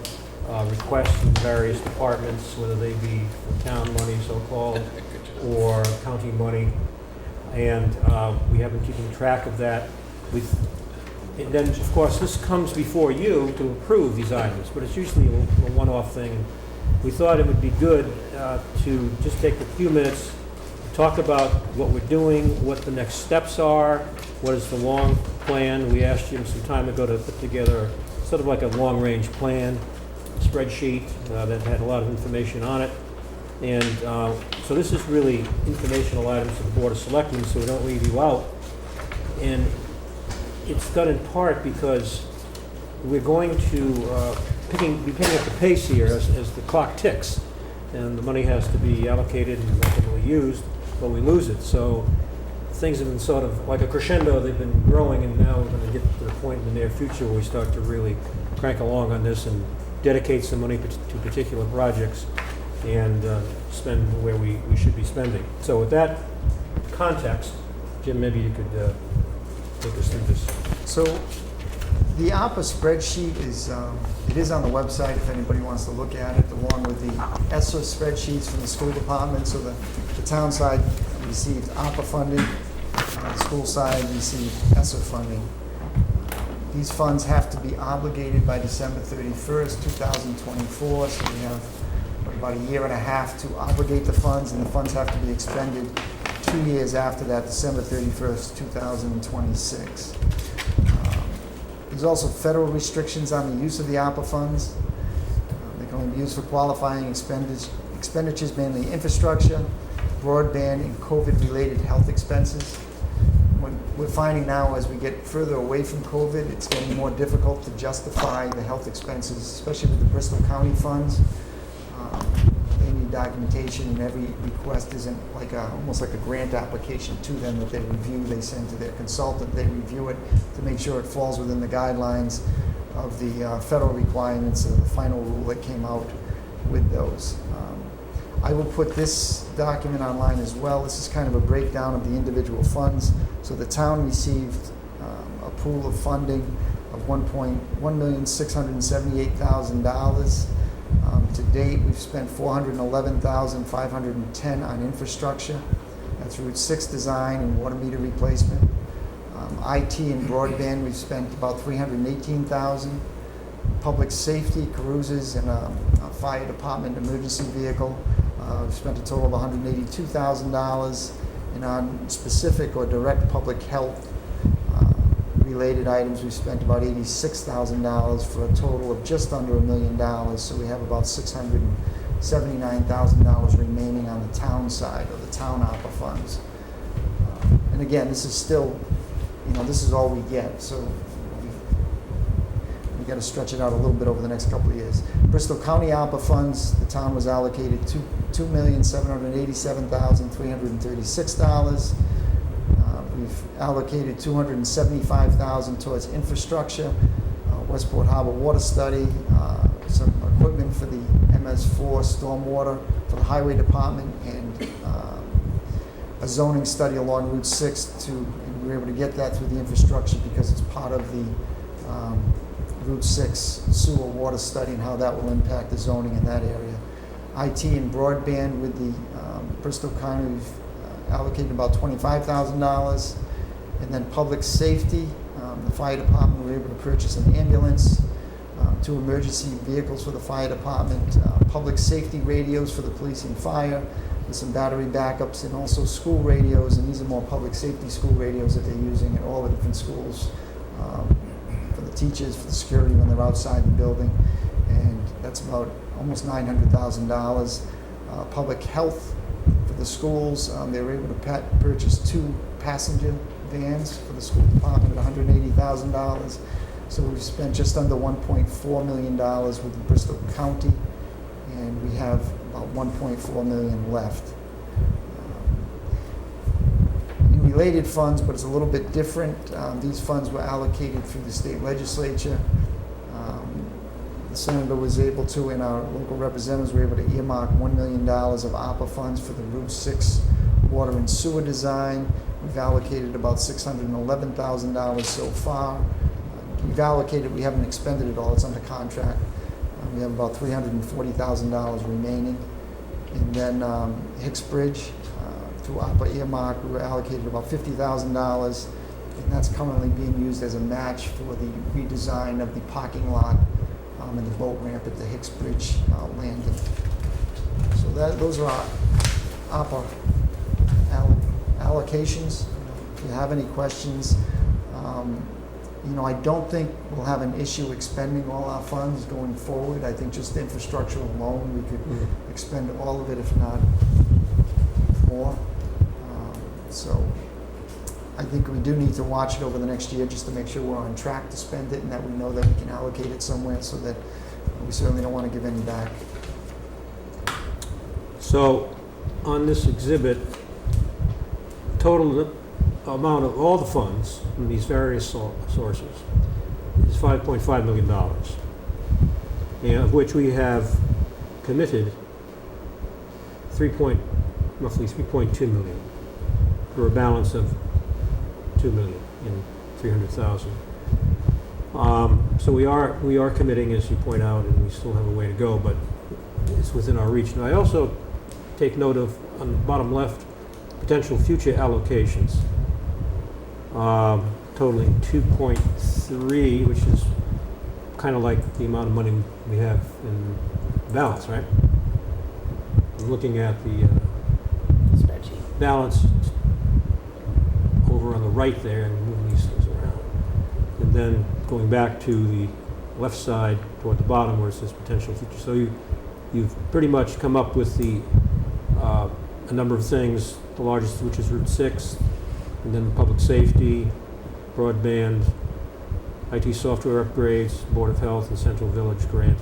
requests from various departments, whether they be town money, so-called, or county money. And we have been keeping track of that. And then, of course, this comes before you to approve these items, but it's usually a one-off thing. We thought it would be good to just take a few minutes to talk about what we're doing, what the next steps are, what is the long plan. We asked Jim some time ago to put together sort of like a long-range plan, spreadsheet that had a lot of information on it. And so this is really informational items for the Board of Selectmen, so we don't leave you out. And it's done in part because we're going to be picking up the pace here as the clock ticks, and the money has to be allocated and ultimately used, but we lose it. So things have been sort of like a crescendo. They've been growing, and now we're going to get to the point in the near future where we start to really crank along on this and dedicate some money to particular projects and spend where we should be spending. So with that context, Jim, maybe you could take us through this. So the ARPA spreadsheet is it is on the website if anybody wants to look at it, along with the ESSER spreadsheets from the school department. So the town side received ARPA funding, the school side received ESSER funding. These funds have to be obligated by December 31st, 2024, so we have about a year and a half to obligate the funds, and the funds have to be expended 2 years after that, December 31st, 2026. There's also federal restrictions on the use of the ARPA funds. They can only be used for qualifying expenditures, mainly infrastructure, broadband, and COVID-related health expenses. What we're finding now, as we get further away from COVID, it's getting more difficult to justify the health expenses, especially with the Bristol County funds. They need documentation, and every request isn't almost like a grant application to them that they review. They send to their consultant, they review it to make sure it falls within the guidelines of the federal requirements of the final rule that came out with those. I will put this document online as well. This is kind of a breakdown of the individual funds. So the town received a pool of funding of $1,678,000. To date, we've spent $411,510 on infrastructure. That's Route 6 design and water meter replacement. IT and broadband, we've spent about $318,000. Public safety, cruises, and a fire department emergency vehicle, we've spent a total of $182,000. And on specific or direct public health related items, we've spent about $86,000 for a total of just under $1 million. So we have about $679,000 remaining on the town side, or the town ARPA funds. And again, this is still, this is all we get. So we got to stretch it out a little bit over the next couple of years. Bristol County ARPA funds, the town was allocated $2,787,336. We've allocated $275,000 towards infrastructure, Westport Harbor water study, some equipment for the MS4 stormwater for the highway department, and a zoning study along Route 6 and we were able to get that through the infrastructure because it's part of the Route 6 sewer water study and how that will impact the zoning in that area. IT and broadband with the Bristol County, we've allocated about $25,000. And then public safety, the fire department, we were able to purchase an ambulance, 2 emergency vehicles for the fire department, public safety radios for the police and fire, with some battery backups, and also school radios, and these are more public safety school radios that they're using at all the different schools, for the teachers, for the security when they're outside the building, and that's about almost $900,000. Public health for the schools, they were able to purchase 2 passenger vans for the school department at $180,000. So we've spent just under $1.4 million with the Bristol County, and we have about $1.4 million left. In related funds, but it's a little bit different, these funds were allocated through the state legislature. The senator was able to, and our local representatives were able to earmark $1 million of ARPA funds for the Route 6 water and sewer design. We've allocated about $611,000 so far. We've allocated, we haven't expended it all, it's under contract. We have about $340,000 remaining. And then Hicks Bridge, through ARPA earmark, we were allocated about $50,000, and that's currently being used as a match for the redesign of the parking lot and the boat ramp at the Hicks Bridge landing. So those are our ARPA allocations. If you have any questions, I don't think we'll have an issue expending all our funds going forward. I think just infrastructure alone, we could expend all of it, if not more. So I think we do need to watch it over the next year just to make sure we're on track to spend it and that we know that we can allocate it somewhere, so that we certainly don't want to give any back. So, on this exhibit, total amount of all the funds from these various sources is $5.5 million, and of which we have committed roughly 3.2 million, for a balance of $2,300,000. So we are committing, as you point out, and we still have a way to go, but it's within our reach. Now, I also take note of, on the bottom left, potential future allocations, totaling 2.3, which is kind of like the amount of money we have in balance, right? I'm looking at the Spreadsheet. balance over on the right there and moving these things around. And then going back to the left side toward the bottom where it says potential future. So you've pretty much come up with a number of things, the largest which is Route 6, and then public safety, broadband, IT software upgrades, Board of Health, and Central Village grant,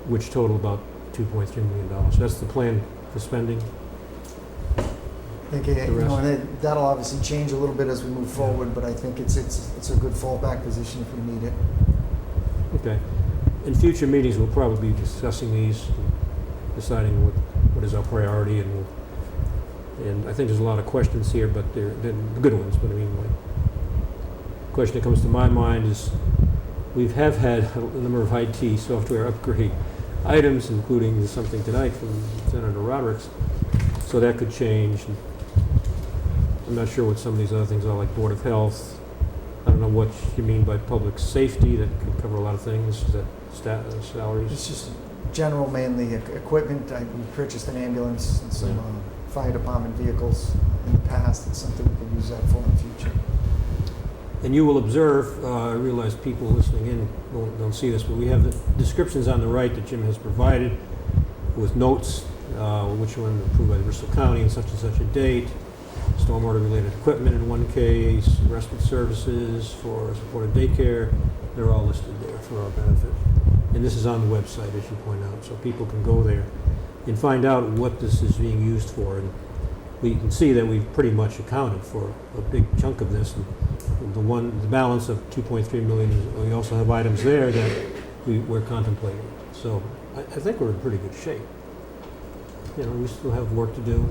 which total about $2.3 million. So that's the plan for spending. I think, and that'll obviously change a little bit as we move forward, but I think it's a good fallback position if we need it. Okay. In future meetings, we'll probably be discussing these, deciding what is our priority, and I think there's a lot of questions here, but they're good ones. But I mean, the question that comes to my mind is, we have had a number of IT software upgrade items, including something tonight from Senator Rodericks, so that could change. I'm not sure what some of these other things are, like Board of Health. I don't know what you mean by public safety. That could cover a lot of things. Is that salaries? It's just general, mainly equipment. We purchased an ambulance and some fire department vehicles in the past. It's something we could use that for in the future. And you will observe, I realize people listening in don't see this, but we have the descriptions on the right that Jim has provided with notes, which one approved by the Bristol County and such a date, stormwater-related equipment in one case, respite services for supported daycare. They're all listed there for our benefit. And this is on the website, as you point out, so people can go there and find out what this is being used for. And we can see that we've pretty much accounted for a big chunk of this. And the balance of 2.3 million, we also have items there that we're contemplating. So I think we're in pretty good shape. You know, we still have work to do.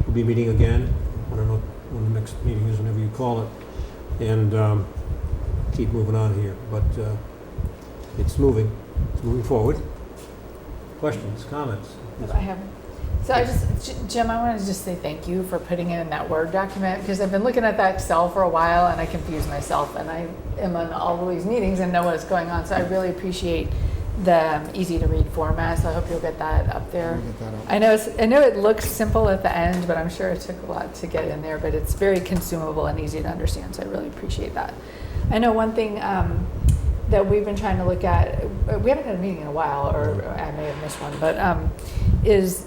We'll be meeting again. I don't know when the next meeting is, whenever you call it, and keep moving on here. But it's moving forward. Questions, comments? I haven't. So Jim, I wanted to just say thank you for putting it in that Word document, because I've been looking at that Excel for a while and I confuse myself, and I am on all of these meetings and know what's going on. So I really appreciate the easy to read format. So I hope you'll get that up there. We'll get that up. I know it looks simple at the end, but I'm sure it took a lot to get in there, but it's very consumable and easy to understand. So I really appreciate that. I know one thing that we've been trying to look at, we haven't had a meeting in a while, or I may have missed one, but is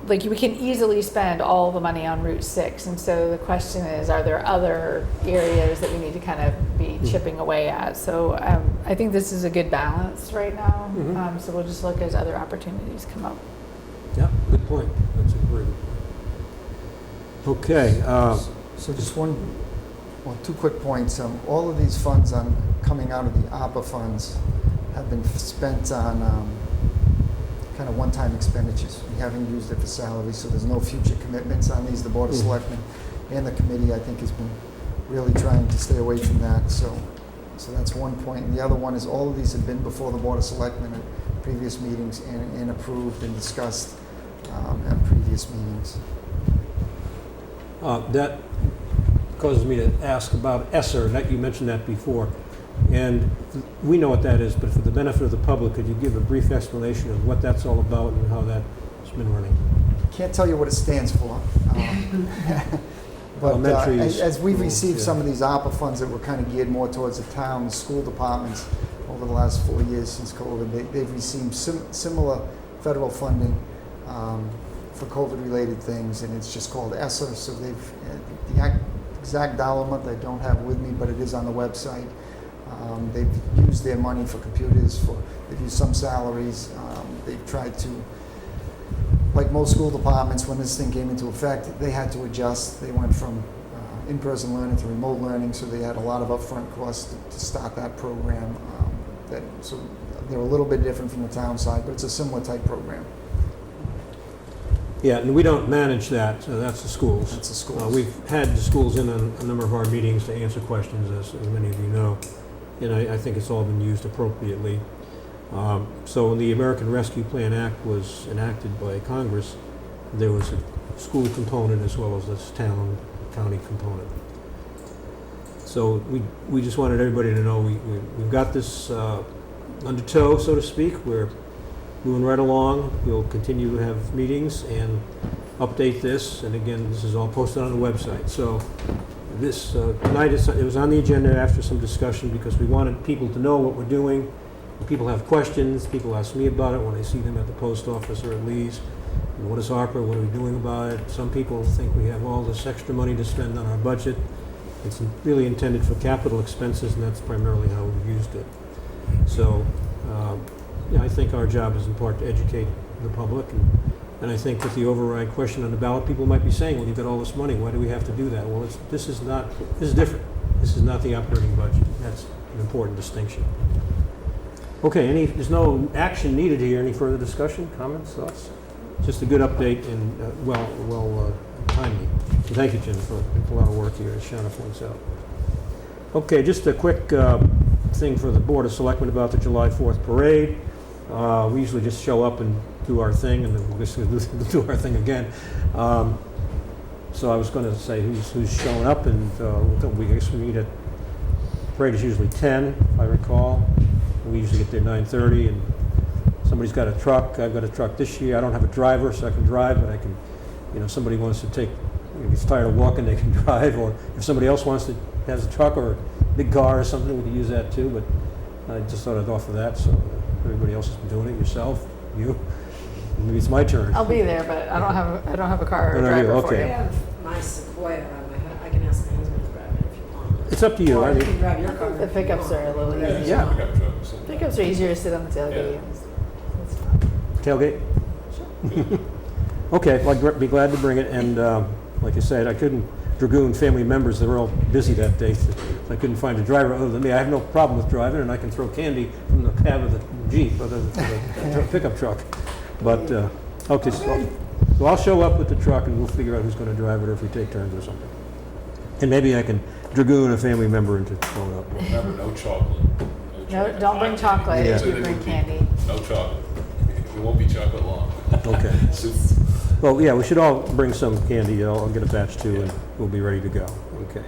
like we can easily spend all the money on Route 6. And so the question is, are there other areas that we need to kind of be chipping away at? So I think this is a good balance right now. So we'll just look as other opportunities come up. Yeah, good point. That's a very good point. Okay. So just two quick points. All of these funds coming out of the ARPA funds have been spent on kind of one-time expenditures. We haven't used it for salaries, so there's no future commitments on these. The Board of Selectmen and the committee, I think, has been really trying to stay away from that. So that's one point. And the other one is all of these have been before the Board of Selectmen at previous meetings and approved and discussed at previous meetings. That causes me to ask about ESSER. You mentioned that before. And we know what that is, but for the benefit of the public, could you give a brief explanation of what that's all about and how that's been running? Can't tell you what it stands for. But as we've received some of these ARPA funds that were kind of geared more towards the town, school departments over the last 4 years since COVID, they've received similar federal funding for COVID-related things, and it's just called ESSER. So the exact dollar amount I don't have with me, but it is on the website. They've used their money for computers, they've used some salaries. They've tried to, like most school departments, when this thing came into effect, they had to adjust. They went from in-person learning to remote learning, so they had a lot of upfront costs to start that program. So they're a little bit different from the town side, but it's a similar type program. Yeah, and we don't manage that, so that's the schools. That's the schools. We've had the schools in on a number of our meetings to answer questions, as many of you know, and I think it's all been used appropriately. So when the American Rescue Plan Act was enacted by Congress, there was a school component as well as this county component. So we just wanted everybody to know we've got this under tow, so to speak. We're moving right along. We'll continue to have meetings and update this. And again, this is all posted on the website. So this tonight, it was on the agenda after some discussion because we wanted people to know what we're doing. People have questions. People ask me about it when I see them at the post office or at Lee's. What is ARPA? What are we doing about it? Some people think we have all this extra money to spend on our budget. It's really intended for capital expenses, and that's primarily how we've used it. So I think our job is in part to educate the public, and I think with the override question on the ballot, people might be saying, well, you've got all this money, why do we have to do that? Well, this is different. This is not the operating budget. That's an important distinction. Okay, there's no action needed here. Any further discussion, comments, thoughts? just a good update and well timely. So thank you, Jim, for a lot of work here, as Shauna points out. Okay, just a quick thing for the Board of Selectmen about the July 4th parade. We usually just show up and do our thing, and then we'll just do our thing again. So I was going to say who's showing up, and we meet at, parade is usually 10, if I recall. We usually get there 9:30, and somebody's got a truck. I've got a truck this year. I don't have a driver, so I can drive, but I can, somebody wants to take, if he's tired of walking, they can drive, or if somebody else has a truck or a big car or something, we can use that too, but I just thought I'd offer that, so everybody else has been doing it, yourself, you, maybe it's my turn. I'll be there, but I don't have a car or Oh, no, driver you- for okay. I you. have my Sequoia, I can ask my husband to grab it if you want. It's up to you. Or I you mean, can grab your car. The if you pickups want. are a little easier. Yeah. Pickup trucks. Pickups are easier to sit on the tailgate. Yeah. It's fine. tailgate? Okay, well, I'd be glad to bring it, and like I said, I couldn't dragoon family members, they were all busy that day, so I couldn't find a driver other than me. I have no problem with driving, and I can throw candy from the cab of the Jeep, or the pickup truck. But, okay, so I'll show up with the truck, and we'll figure out who's going to drive it, or if we take turns or something. And maybe I can dragoon a family member into showing up. Remember, no chocolate. No, don't bring chocolate Yeah. if you bring candy. No chocolate. It won't be chocolate long. Okay. Soup. Well, yeah, we should all bring some candy. I'll get a batch too, and we'll be ready to go. Okay.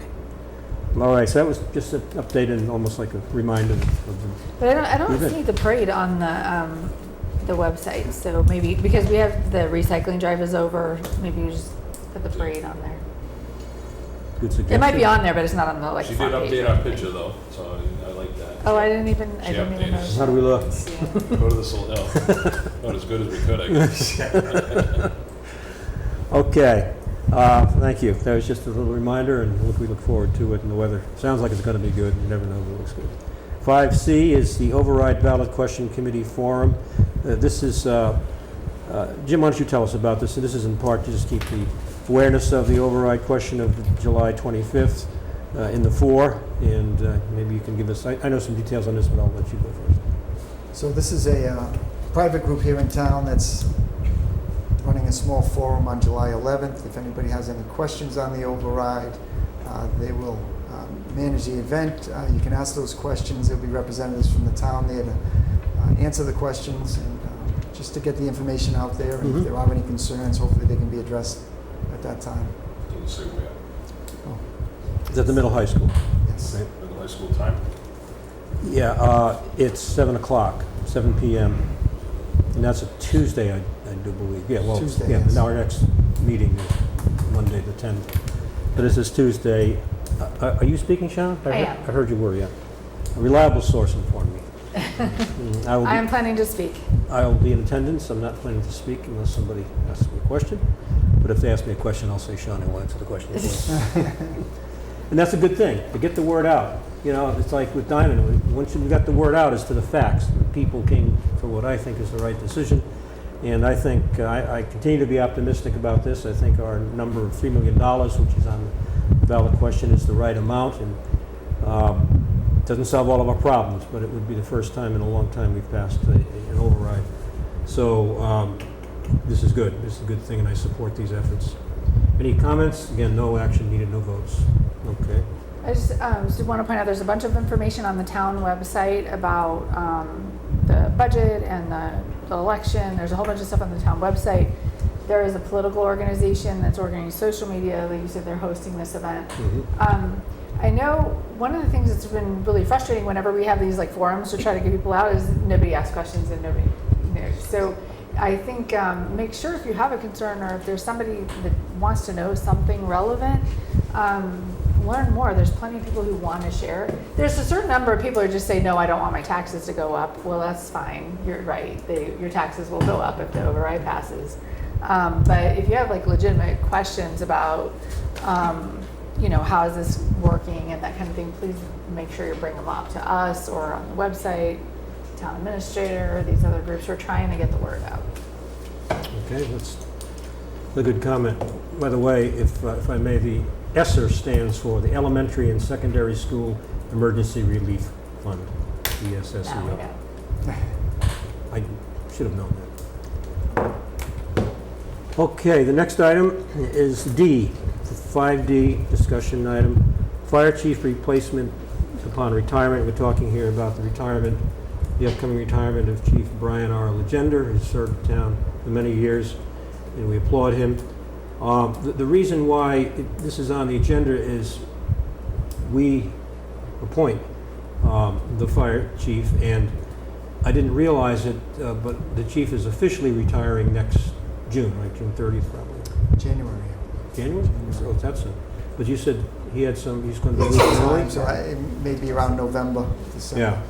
All right, so that was just an update and almost like a reminder of the, But I don't You're good. see the parade on the website, so maybe, because we have the recycling drive is over, maybe you just put the parade on there. good suggestion. It might be on there, but it's not on the like She did front page. update our picture though, so I like that. Oh, I didn't even She know. updated. How do we look? Go to the sol, not as good as we could, I guess. Okay, thank you. That was just a little reminder, and we look forward to it, and the weather sounds like it's going to be good. You never know, but it looks good. 5C is the Override Ballot Question Committee Forum. This is, Jim, why don't you tell us about this? And this is in part to just keep the awareness of the override question of July 25th in the fore, and maybe you can give us, I know some details on this, but I'll let you go first. So this is a private group here in town that's running a small forum on July 11th. If anybody has any questions on the override, they will manage the event. You can ask those questions. There'll be representatives from the town there to answer the questions, and just to get the information out there. And if there are any concerns, hopefully they can be addressed at that time. Doesn't say where. Is at the middle high school? Yes. Right. Middle high school time? Yeah, it's 7 o'clock, 7 p.m. And that's a Tuesday, I do believe. Yeah, well, Tuesday, yeah, yes. now our next meeting is Monday, the 10th. But this is Tuesday. Are you speaking, Sharon? I am. I heard you were, yeah. A reliable source informed me. I will I am be, planning to speak. I will be in attendance. I'm not planning to speak unless somebody asks me a question. But if they ask me a question, I'll say, Sean, I will answer the question. And that's a good thing, to get the word out. You know, it's like with Diamond, once you got the word out as to the facts, the people came for what I think is the right decision. And I think, I continue to be optimistic about this. I think our number of $3 million, which is on the ballot question, is the right amount. And doesn't solve all of our problems, but it would be the first time in a long time we've passed an override. So this is good. This is a good thing, and I support these efforts. Any comments? Again, no action needed, no votes. Okay. I just want to point out there's a bunch of information on the town website about the budget and the election. There's a whole bunch of stuff on the town website. There is a political organization that's organizing social media. Like you said, they're hosting this event. I know one of the things that's been really frustrating whenever we have these like forums to try to get people out is nobody asks questions and nobody, so I think make sure if you have a concern or if there's somebody that wants to know something relevant, learn more. There's plenty of people who want to share. There's a certain number of people who just say, no, I don't want my taxes to go up. Well, that's fine. You're right. Your taxes will go up if the override passes. But if you have like legitimate questions about, how is this working and that kind of thing, please make sure you bring them up to us or on the website, town administrator, these other groups. We're trying to get the word out. Okay, that's a good comment. By the way, if I may, the ESSER stands for the Elementary and Secondary School Emergency Relief Fund, Now we ESSEO. know. I should have known that. Okay, the next item is D, 5D, discussion item. Fire chief replacement upon retirement. We're talking here about the upcoming retirement of Chief Brian R. Legender, who's served the town for many years, and we applaud him. The reason why this is on the agenda is we appoint the fire chief, and I didn't realize it, but the chief is officially retiring next June, right? June 30th, probably. January. January? So that's it. But you said he's going to be moving early? So it may be around November, December. Yeah.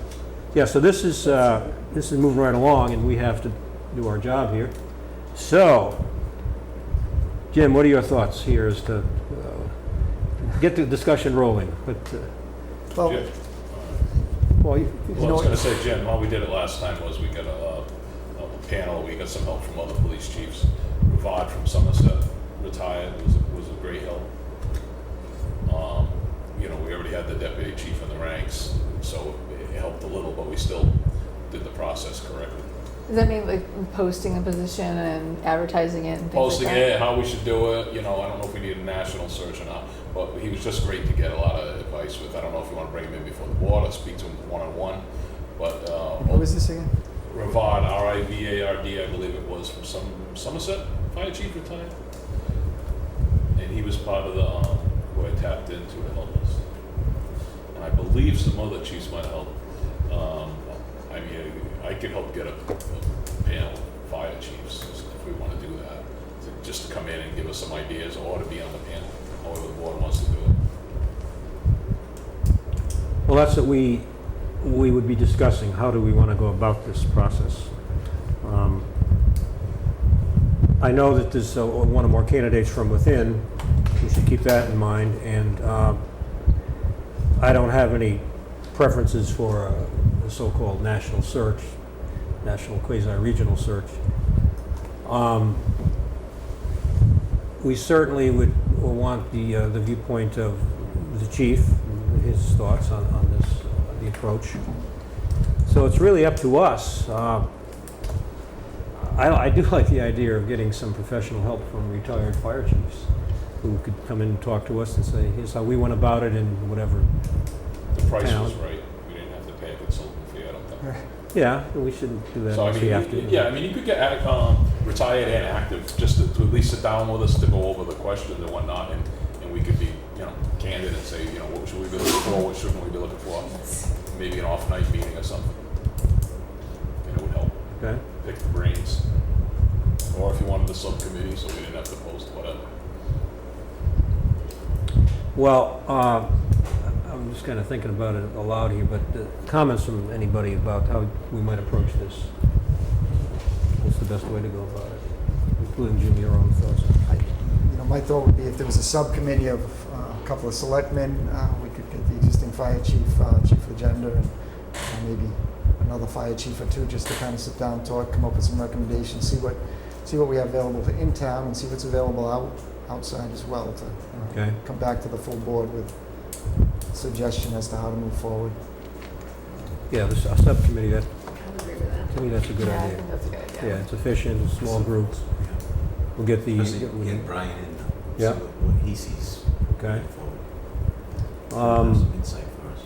Yeah, so this is moving right along, and we have to do our job here. So, Jim, what are your thoughts here as to get the discussion rolling? But, Well, Jim, well, you well, I know, was gonna say, Jim, how we did it last time was we got a panel, we got some help from other police chiefs. Ravad from Somerset retired, was a great help. You know, we already had the deputy chief in the ranks, so it helped a little, but we still did the process correctly. Does that mean like posting a position and advertising it and things Posting like that? it, how we should do it, you know, I don't know if we need a national search or not, but he was just great to get a lot of advice with. I don't know if you want to bring him in before the board or speak to him one-on-one, but what was this again? Ravad, R-I-V-A-R-D, I believe it was, from Somerset, fire chief retired. And he was part of the, who I tapped into to help us. And I believe some other chiefs might help. I mean, I could help get a panel of fire chiefs if we want to do that. Just to come in and give us some ideas or to be on the panel, however the board wants to do it. well, that's what we would be discussing. How do we want to go about this process? I know that there's one or more candidates from within. We should keep that in mind. And I don't have any preferences for a so-called national search, national quasi-regional search. We certainly would want the viewpoint of the chief, his thoughts on this, the approach. So it's really up to us. I do like the idea of getting some professional help from retired fire chiefs who could come in and talk to us and say, here's how we went about it in whatever. The price Town. was right. We didn't have to pay a consultant fee, I don't think. Yeah, we shouldn't do that So I unless we have to. mean, yeah, I mean, you could get retired and active, just to at least sit down with us to go over the questions and whatnot, and we could be, you know, candid and say, you know, what should we be looking for, what shouldn't we be looking for? Maybe an off-night meeting or something. And it would help Okay. pick the brains. Or if you wanted the subcommittee, so we didn't have to post whatever. Well, I'm just kind of thinking about it aloud here, but comments from anybody about how we might approach this. What's the best way to go about it? Including Jim, your own thoughts. My thought would be if there was a subcommittee of a couple of selectmen, we could get the existing fire chief, Chief Legender, and maybe another fire chief or two, just to kind of sit down, talk, come up with some recommendations, see what we have available in town, and see what's available outside as well, to Okay. come back to the full board with suggestion as to how to move forward. Yeah, this a subcommittee, that, I would agree with that. to me, that's a good Yeah, I idea. think that's a good idea. Yeah, it's efficient, it's small groups. We'll get the, Get Brian in, Yeah. see what he sees okay. going forward. Have some insight for us.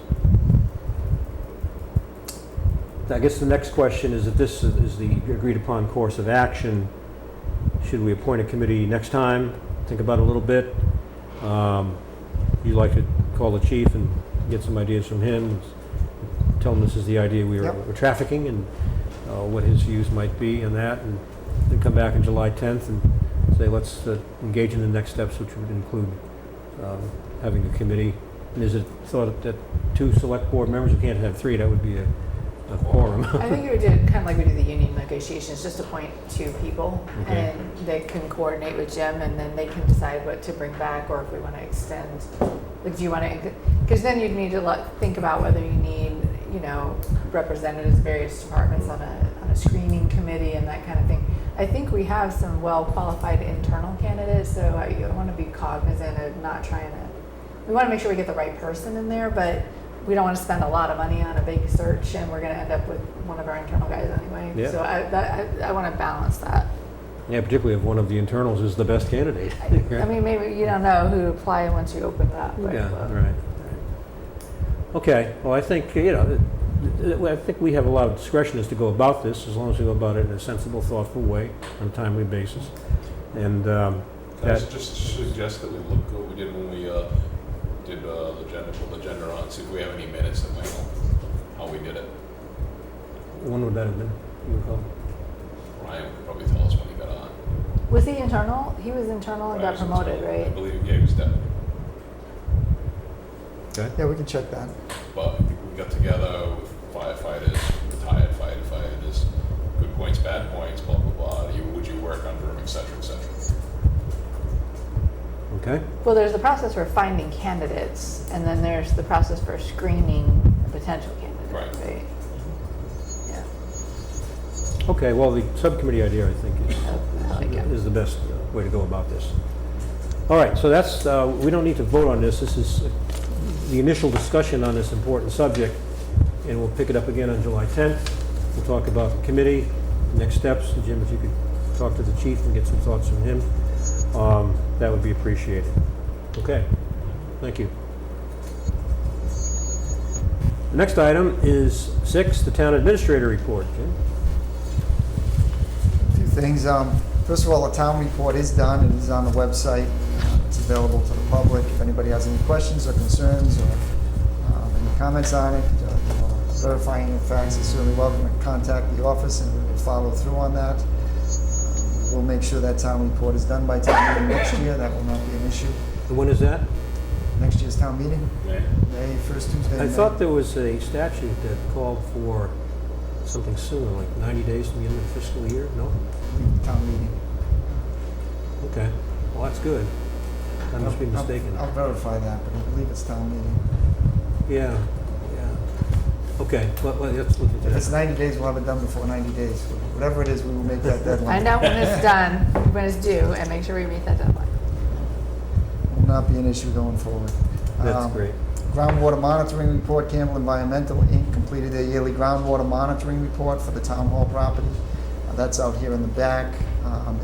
I guess the next question is if this is the agreed upon course of action, should we appoint a committee next time? Think about it a little bit. You'd like to call the chief and get some ideas from him, tell him this is the idea Yep. we're trafficking and what his views might be in that, and then come back on July 10th and say, let's engage in the next steps, which would include having a committee. And is it thought that 2 select board members, you can't have 3, that would be a quorum. I think it would do kind of like we do the union negotiations, just appoint 2 people, Okay. and they can coordinate with Jim, and then they can decide what to bring back, or if we want to extend. Like, do you want to? Because then you'd need to think about whether you need, representatives of various departments on a screening committee and that kind of thing. I think we have some well-qualified internal candidates, so I want to be cognizant of not trying to. We want to make sure we get the right person in there, but we don't want to spend a lot of money on a big search, and we're going to end up with one of our internal guys anyway. Yeah. So I want to balance that. Yeah, particularly if one of the internals is the best candidate. I mean, maybe you don't know who to apply once you open it up. Right? Yeah, But- right. Okay, well, I think, you know, I think we have a lot of discretion as to go about this, as long as we go about it in a sensible, thoughtful way, on a timely basis. And Can I that, just suggest that we look at what we did when we did the agenda on, see if we have any minutes that might help how we did it. when would that have been? You recall? Ryan could probably tell us when he got on. Was he internal? He was internal and got Ryan was promoted, internal. I right? believe, yeah, he was deputy. Okay. Yeah, we can check that. But I think we got together with firefighters, retired firefighters, good points, bad points, blah, blah, blah. Would you work under them, et cetera, et cetera. Okay, Well, there's the process for finding candidates, and then there's the process for screening a potential candidate, Right. right? Yeah. okay, well, the subcommittee idea, I think, I like it. is the best way to go about this. All right, so that's, we don't need to vote on this. This is the initial discussion on this important subject, and we'll pick it up again on July 10th. We'll talk about the committee, next steps. Jim, if you could talk to the chief and get some thoughts from him, that would be appreciated. Okay, thank you. The next item is 6, the town administrator report. Jim? A few things. First of all, the town report is done. It is on the website. It's available to the public. If anybody has any questions or concerns or any comments on it, verifying any facts, is certainly welcome to contact the office and we will follow through on that. We'll make sure that town report is done by town meeting next year. That will not be an issue. And when is that? Next year's town meeting, Yeah. May, first Tuesday. in I May. thought there was a statute that called for something sooner, like 90 days from the end of the fiscal year? No? Town meeting. Okay, well, that's good. I must be mistaken. I'll verify that, but I believe it's town meeting. Yeah, yeah. Okay, well, let's look into If it's that. 90 days, we'll have it done before 90 days. Whatever it is, we will make that deadline. Find out when it's done, when it's due, and make sure we meet that deadline. Will not be an issue going forward. That's great. Groundwater monitoring report, Campbell Environmental Inc. completed their yearly groundwater monitoring report for the town hall property. That's out here in the back,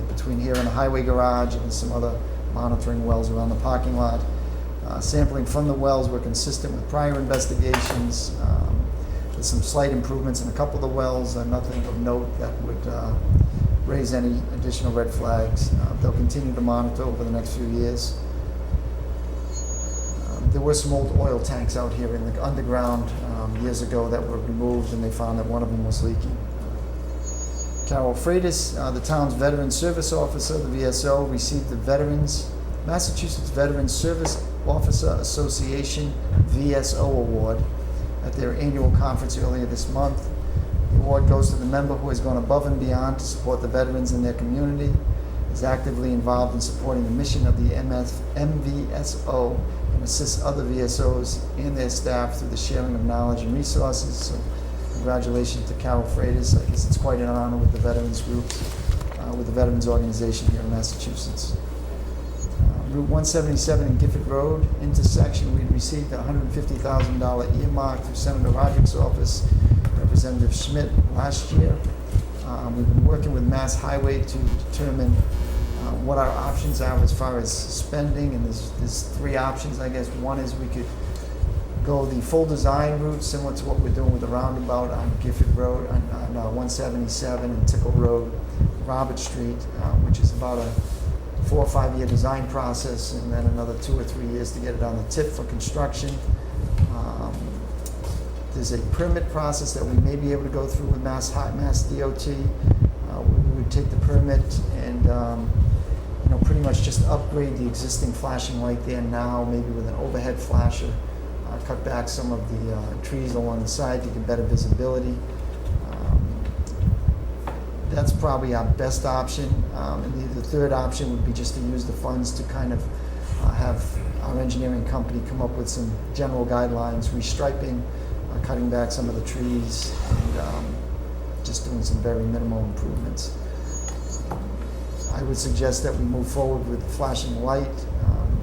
between here and the highway garage, and some other monitoring wells around the parking lot. Sampling from the wells were consistent with prior investigations. There's some slight improvements in a couple of the wells, nothing of note that would raise any additional red flags. They'll continue to monitor over the next few years. There were some old oil tanks out here in the underground years ago that were removed, and they found that one of them was leaking. Carol Freitas, the town's Veteran Service Officer, the VSO, received the Massachusetts Veteran Service Officer Association VSO Award at their annual conference earlier this month. The award goes to the member who has gone above and beyond to support the veterans in their community, is actively involved in supporting the mission of the MVSO, and assists other VSOs and their staff through the sharing of knowledge and resources. So congratulations to Carol Freitas. I guess it's quite an honor with the veterans group, with the veterans organization here in Massachusetts. Route 177 in Gifford Road intersection, we received a $150,000 earmark through Senator Roderick's office, Representative Schmidt, last year. We've been working with Mass Highway to determine what our options are as far as spending, and there's 3 options, I guess. One is we could go the full design route, similar to what we're doing with the roundabout on Gifford Road, on 177 and Tickle Road, Robert Street, which is about a 4 or 5 year design process, and then another 2 or 3 years to get it on the tip for construction. There's a permit process that we may be able to go through with Mass DOT. We would take the permit and pretty much just upgrade the existing flashing light there now, maybe with an overhead flasher, cut back some of the trees along the side to get better visibility. That's probably our best option. And the third option would be just to use the funds to kind of have our engineering company come up with some general guidelines, restriping, cutting back some of the trees, and just doing some very minimal improvements. I would suggest that we move forward with the flashing light.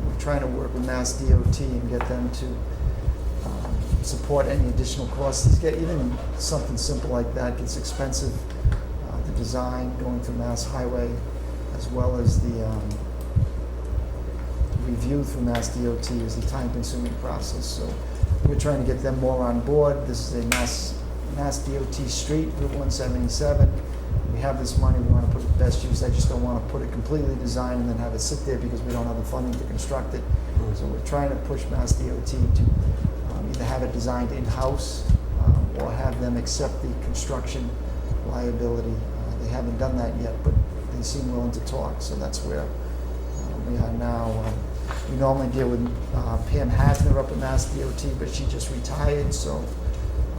We're trying to work with Mass DOT and get them to support any additional costs. Even something simple like that gets expensive. The design going through Mass Highway, as well as the review through Mass DOT is a time-consuming process. So we're trying to get them more on board. This is a Mass DOT street, Route 177. We have this money, we want to put it to best use. I just don't want to put it completely designed and then have it sit there because we don't have the funding to construct it. So we're trying to push Mass DOT to either have it designed in-house or have them accept the construction liability. They haven't done that yet, but they seem willing to talk, so that's where we are now. We normally deal with Pam Hasner up at Mass DOT, but she just retired, so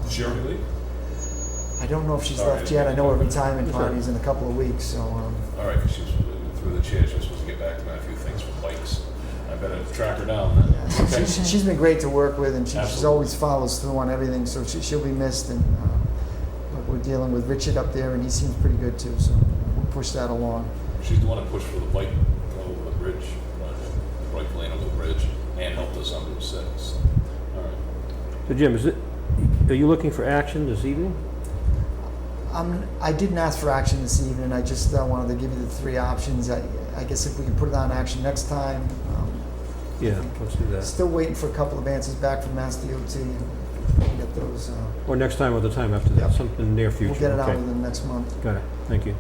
Did she already leave? I don't know if she's All right, left yet. I know her retirement Sure. party's in a couple of weeks, so All right, because she was through the chair, she was supposed to get back to me on a few things with bikes. I better track her down then. yeah, so Okay. she's been great to work with, and she's Absolutely. always follows through on everything, so she'll be missed. And but we're dealing with Richard up there, and he seems pretty good too, so we'll push that along. She's the one that pushed for the bike over the bridge, right lane over the bridge, and helped us on Route 6. All right. So Jim, are you looking for action this evening? I didn't ask for action this evening. I just wanted to give you the three options. I guess if we can put it on action next time. Yeah, let's do that. Still waiting for a couple of answers back from Mass DOT and get those. Or next time or the time after that, Yep. something near future. We'll get it out Okay. within the next month. Got it, thank you.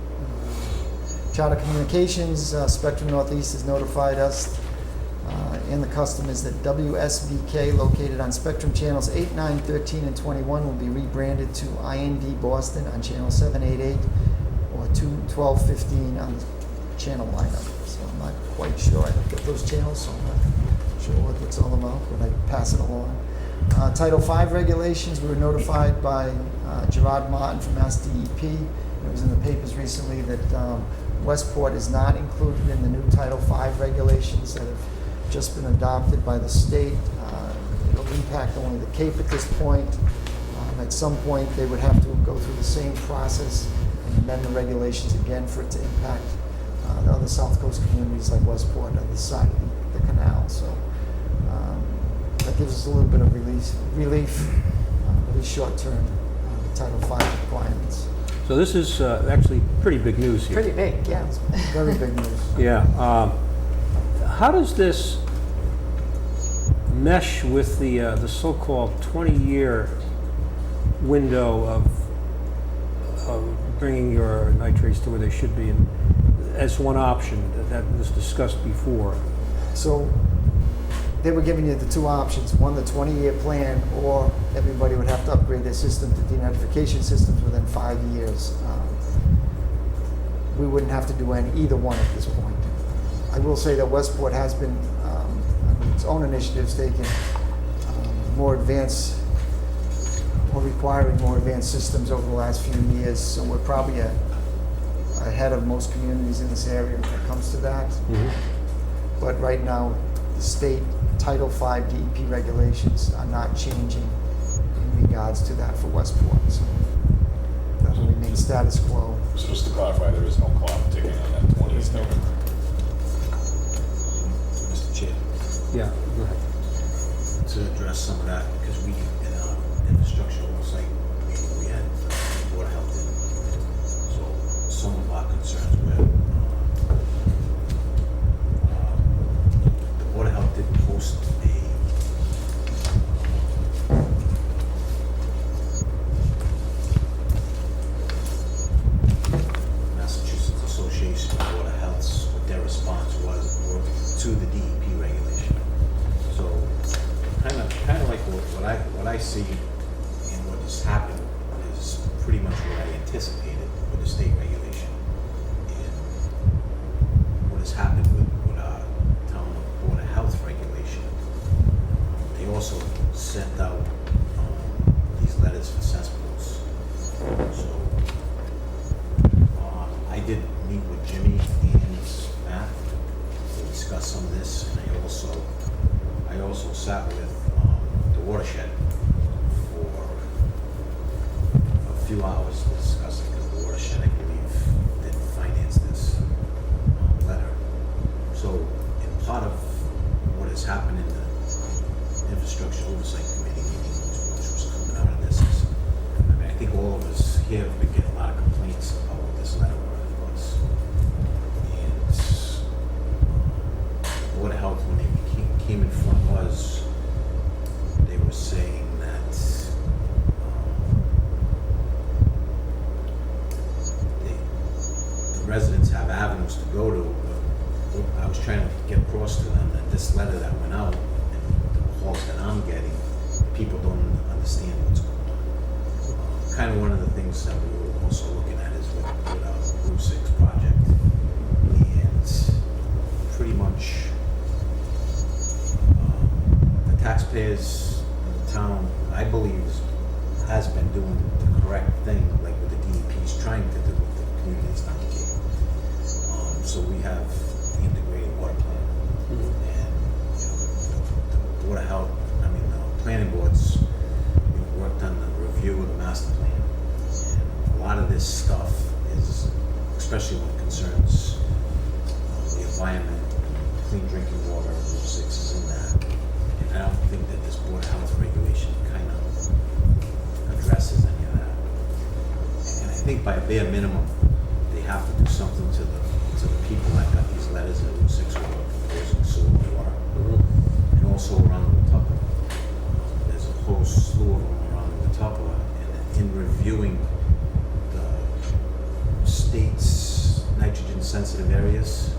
Charter Communications, Spectrum Northeast has notified us and the customers that WSBK, located on Spectrum Channels 8, 9, 13, and 21, will be rebranded to INV Boston on Channel 788 or 2, 12, 15 on the channel lineup. So I'm not quite sure. I don't get those channels, so I'm not sure what it's all about, but I pass it along. Title V regulations, we were notified by Gerard Martin from Mass DEP. It was in the papers recently that Westport is not included in the new Title V regulations that have just been adopted by the state. It'll impact only the Cape at this point. At some point, they would have to go through the same process and amend the regulations again for it to impact the other South Coast communities like Westport on this side of the canal. So that gives us a little bit of relief, at least short-term, Title V requirements. So this is actually pretty big news here. Pretty big, yeah. Very big news. Yeah. How does this mesh with the so-called 20-year window of bringing your nitrates to where they should be, and as one option that was discussed before? So they were giving you the two options, one, the 20-year plan, or everybody would have to upgrade their system to denitrification systems within 5 years. We wouldn't have to do either one at this point. I will say that Westport has been, on its own initiatives, taking more advanced, or requiring more advanced systems over the last few years. So we're probably ahead of most communities in this area when it comes to that. But right now, the state Title V DEP regulations are not changing in regards to that for Westport. So that will remain status quo. So just to clarify, there is no clock ticking on that 20 years number. Mr. Chair, Yeah, go ahead. to address some of that, because we, in our infrastructure oversight, we had Board of Health in. So some of our concerns were, the Board of Health did post Massachusetts Association of Board of Health's, what their response were to the DEP regulation. So kind of like what I see and what has happened is pretty much what I anticipated with the state regulation. And what has happened with our town Board of Health regulation, they also sent out these letters for cesspools. So I did meet with Jimmy and Matt to discuss some of this, and I also sat with the watershed for a few hours to discuss it, because the watershed, I believe, did finance this letter. So, in part of what has happened in the infrastructure oversight committee meeting, which was coming out of this, is, I mean, I think all of us here have been getting a lot of complaints about what this letter was. And came in front was, they were saying that the residents have avenues to go to, but I was trying to get across to them that this letter that went out, and the calls that I'm getting, people don't understand what's going on. Kind of one of the things that we were also looking at is with our Route 6 project. And pretty much the taxpayers in the town, I believe, has been doing the correct thing, like what the DEP is trying to do with the communities down the Cape. So we have the integrated water plan. And the Board of Health, the planning boards, we've worked on the review of the master plan. And a lot of this stuff is, especially when it concerns the environment, clean drinking water, Rule 6 is in that. And I don't think that this Board of Health regulation kind of addresses any of that. And I think by a bare minimum, they have to do something to the people that got these letters in Route 6 water, proposing sewer water. And also around the Watuppa. There's a whole slew of them around the Watuppa, and in reviewing the state's nitrogen-sensitive areas,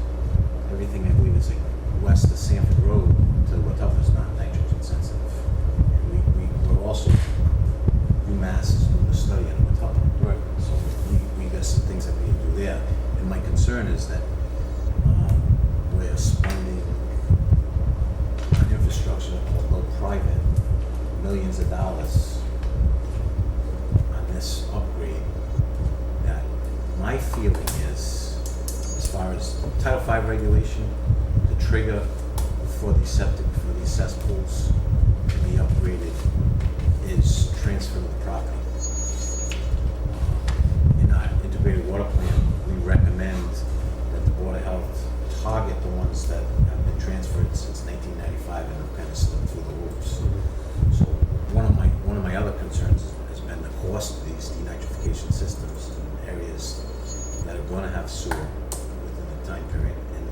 everything I believe is like west of Sanford Road to Watuppa is not nitrogen-sensitive. And we're also, UMass is doing a study on Watuppa. Right. So we got some things that we can do there. And my concern is that we're spending on infrastructure, although private, millions of dollars on this upgrade. That my feeling is, as far as Title V regulation, the trigger for these cesspools to be upgraded is transfer of the property. In our integrated water plan, we recommend that the Board of Health target the ones that have been transferred since 1995 and have kind of slipped through the roofs. So one of my other concerns has been the cost of these denitrification systems in areas that are going to have sewer within the time period. And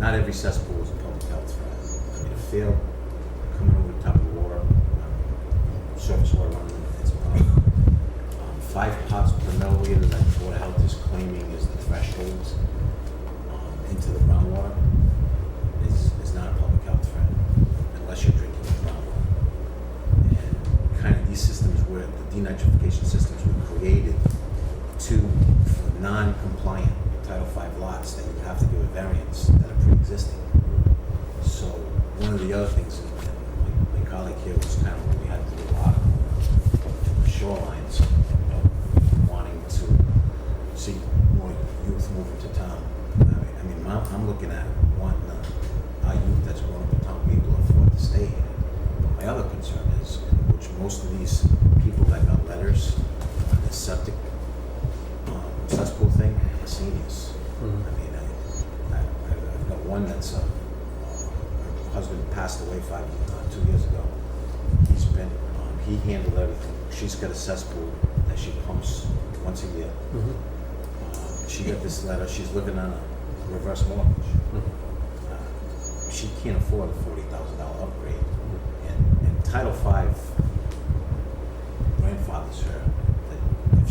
not every cesspool is a public health threat. A field coming over the top of the water, surface water running, it's a problem. 5 parts per milliliter that the Board of Health is claiming is the threshold into the groundwater is not a public health threat unless you're drinking the groundwater. And kind of these systems were, the denitrification systems were created for non-compliant Title V lots that you have to give a variance that are pre-existing. So one of the other things, and my colleague here was kind of what we had to do a lot of shorelines, wanting to see more youth moving to town. I'm looking at wanting our youth that's grown up in town be able to afford to stay here. But my other concern is, which most of these people that got letters on this septic cesspool thing are seniors. I've got one that's her husband passed away 2 years ago. He's been, he handled everything. She's got a cesspool that she pumps once a year. She got this letter. She's living on a reverse mortgage. She can't afford a $40,000 upgrade. And Title V grandfathers her that if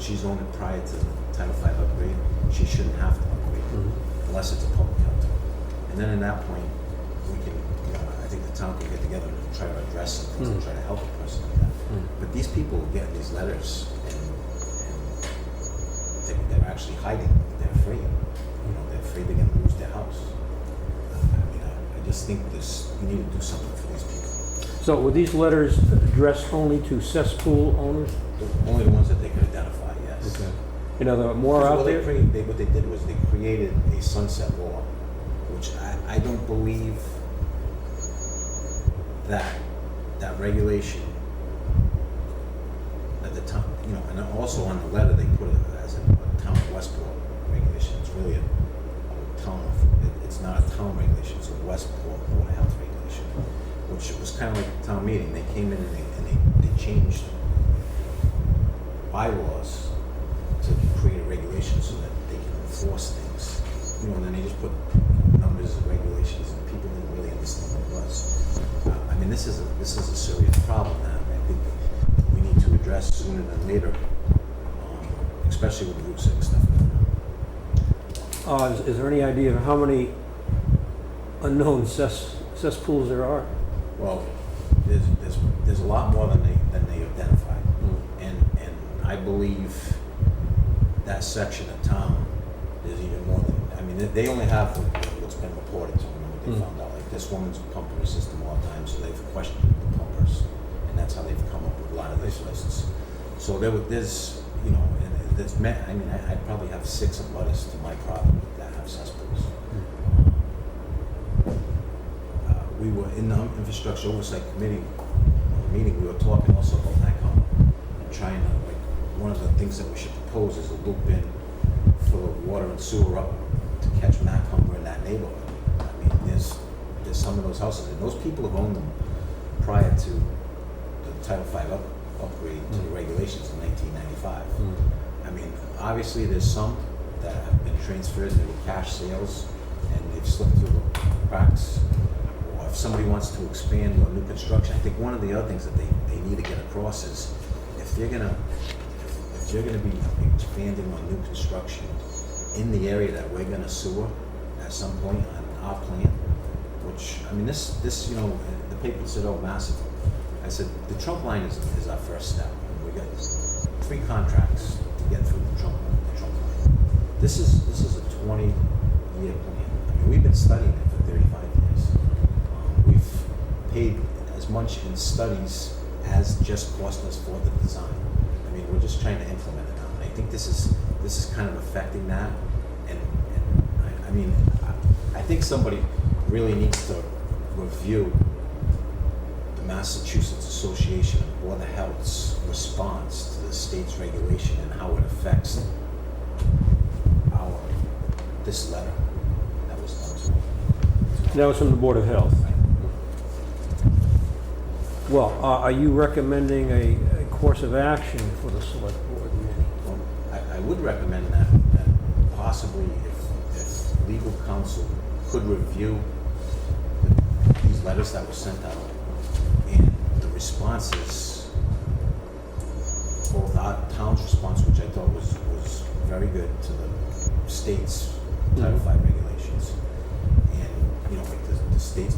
she's owned it prior to the Title V upgrade, she shouldn't have to upgrade unless it's a public health. And then at that point, we can, I think the town can get together and try to address some things and try to help a person like that. But these people get these letters and they're actually hiding. They're afraid. They're afraid they're going to lose their house. I just think we need to do something for these people. So were these letters addressed only to cesspool owners? Only the ones that they could identify, yes. Okay. You know, there are more out there? What they did was they created a sunset law, which I don't believe that regulation, that the town, and also on the letter they put it as a town of Westport regulation. It's really it's not a town regulation, it's a Westport Board of Health regulation, which was kind of like a town meeting. They came in and they changed bylaws to create a regulation so that they can enforce things. And then they just put numbers orders and regulations, and people didn't really understand what it was. I mean, this is a serious problem that I think we need to address sooner than later, especially with the Route 6 stuff going on. Is there any idea of how many unknown cesspools there are? Well, there's a lot more than they identified, and I believe that section of town is even more than. I mean, they only have what's been reported to them, what they found out. Like this woman's pumping her system all the time, so they've questioned the pumpers, and that's how they've come up with a lot of these lists. So there's and there's I mean, I probably have 6 abutters to my property that have cesspools. We were in the Infrastructure Oversight Committee meeting, we were talking also about NACOM and trying to, like, one of the things that we should propose is a loop in for the water and sewer up to catch NACOM in that neighborhood. I mean, there's some of those houses, and those people have owned them prior to the Title V upgrade to the regulations in 1995. I mean, obviously there's some that have been transferred, they were cash sales, and they've slipped through the cracks. If somebody wants to expand or new construction, I think one of the other things that they need to get across is if you're gonna be expanding on new construction in the area that we're gonna sewer at some point on our plan, which, I mean, this the paper said, oh, massive. I said, the trunk line is our first step. We got 3 contracts to get through the trunk line. This is a 20-year plan. I mean, we've been studying it for 35 years. We've paid as much in studies as just cost us for the design. I mean, we're just trying to implement it now. And I think this is kind of affecting that. And I mean, I think somebody really needs to review the Massachusetts Association of Board of Health's response to the state's regulation and how it affects this letter that was done to That was from the Board of Health. Well, are you recommending a course of action for the select board, Manny? Well, I would recommend that possibly if legal counsel could review these letters that were sent out and the responses, both our town's response, which I thought was very good, to the state's Title V regulations, and like the state's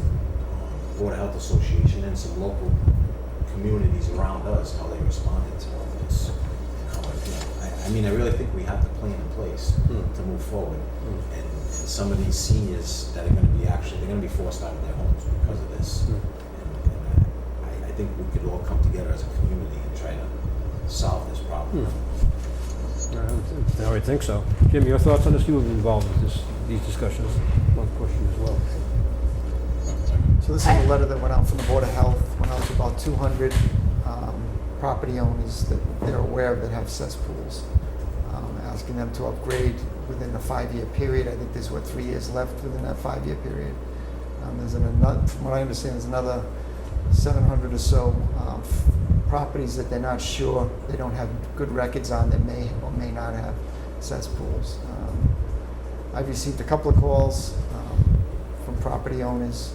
Board of Health Association and some local communities around us, how they responded to all this. I mean, I really think we have the plan in place to move forward. And some of these seniors that are going to be they're going to be forced out of their homes because of this. And I think we could all come together as a community and try to solve this problem. I would think so. Jim, your thoughts on this? You were involved with these discussions. One question as well. So this is a letter that went out from the Board of Health, went out to about 200 property owners that they're aware of that have cesspools, asking them to upgrade within a 5-year period. I think there's 3 years left within that 5-year period. There's another, from what I understand, there's another 700 or so properties that they're not sure, they don't have good records on, that may or may not have cesspools. I've received a couple of calls from property owners.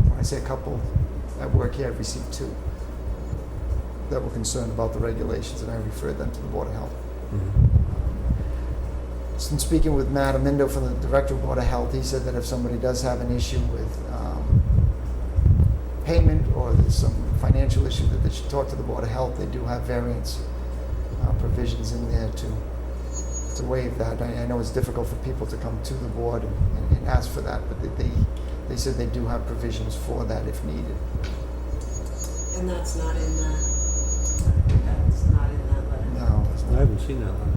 When I say a couple at work here, I've received 2 that were concerned about the regulations, and I referred them to the Board of Health. Since speaking with Matt Amindo from the Director of Board of Health, he said that if somebody does have an issue with payment, or there's some financial issue, that they should talk to the Board of Health. They do have variance provisions in there to waive that. I know it's difficult for people to come to the board and ask for that, but they said they do have provisions for that if needed. And that's not in that letter. No, it's I not. haven't seen that one.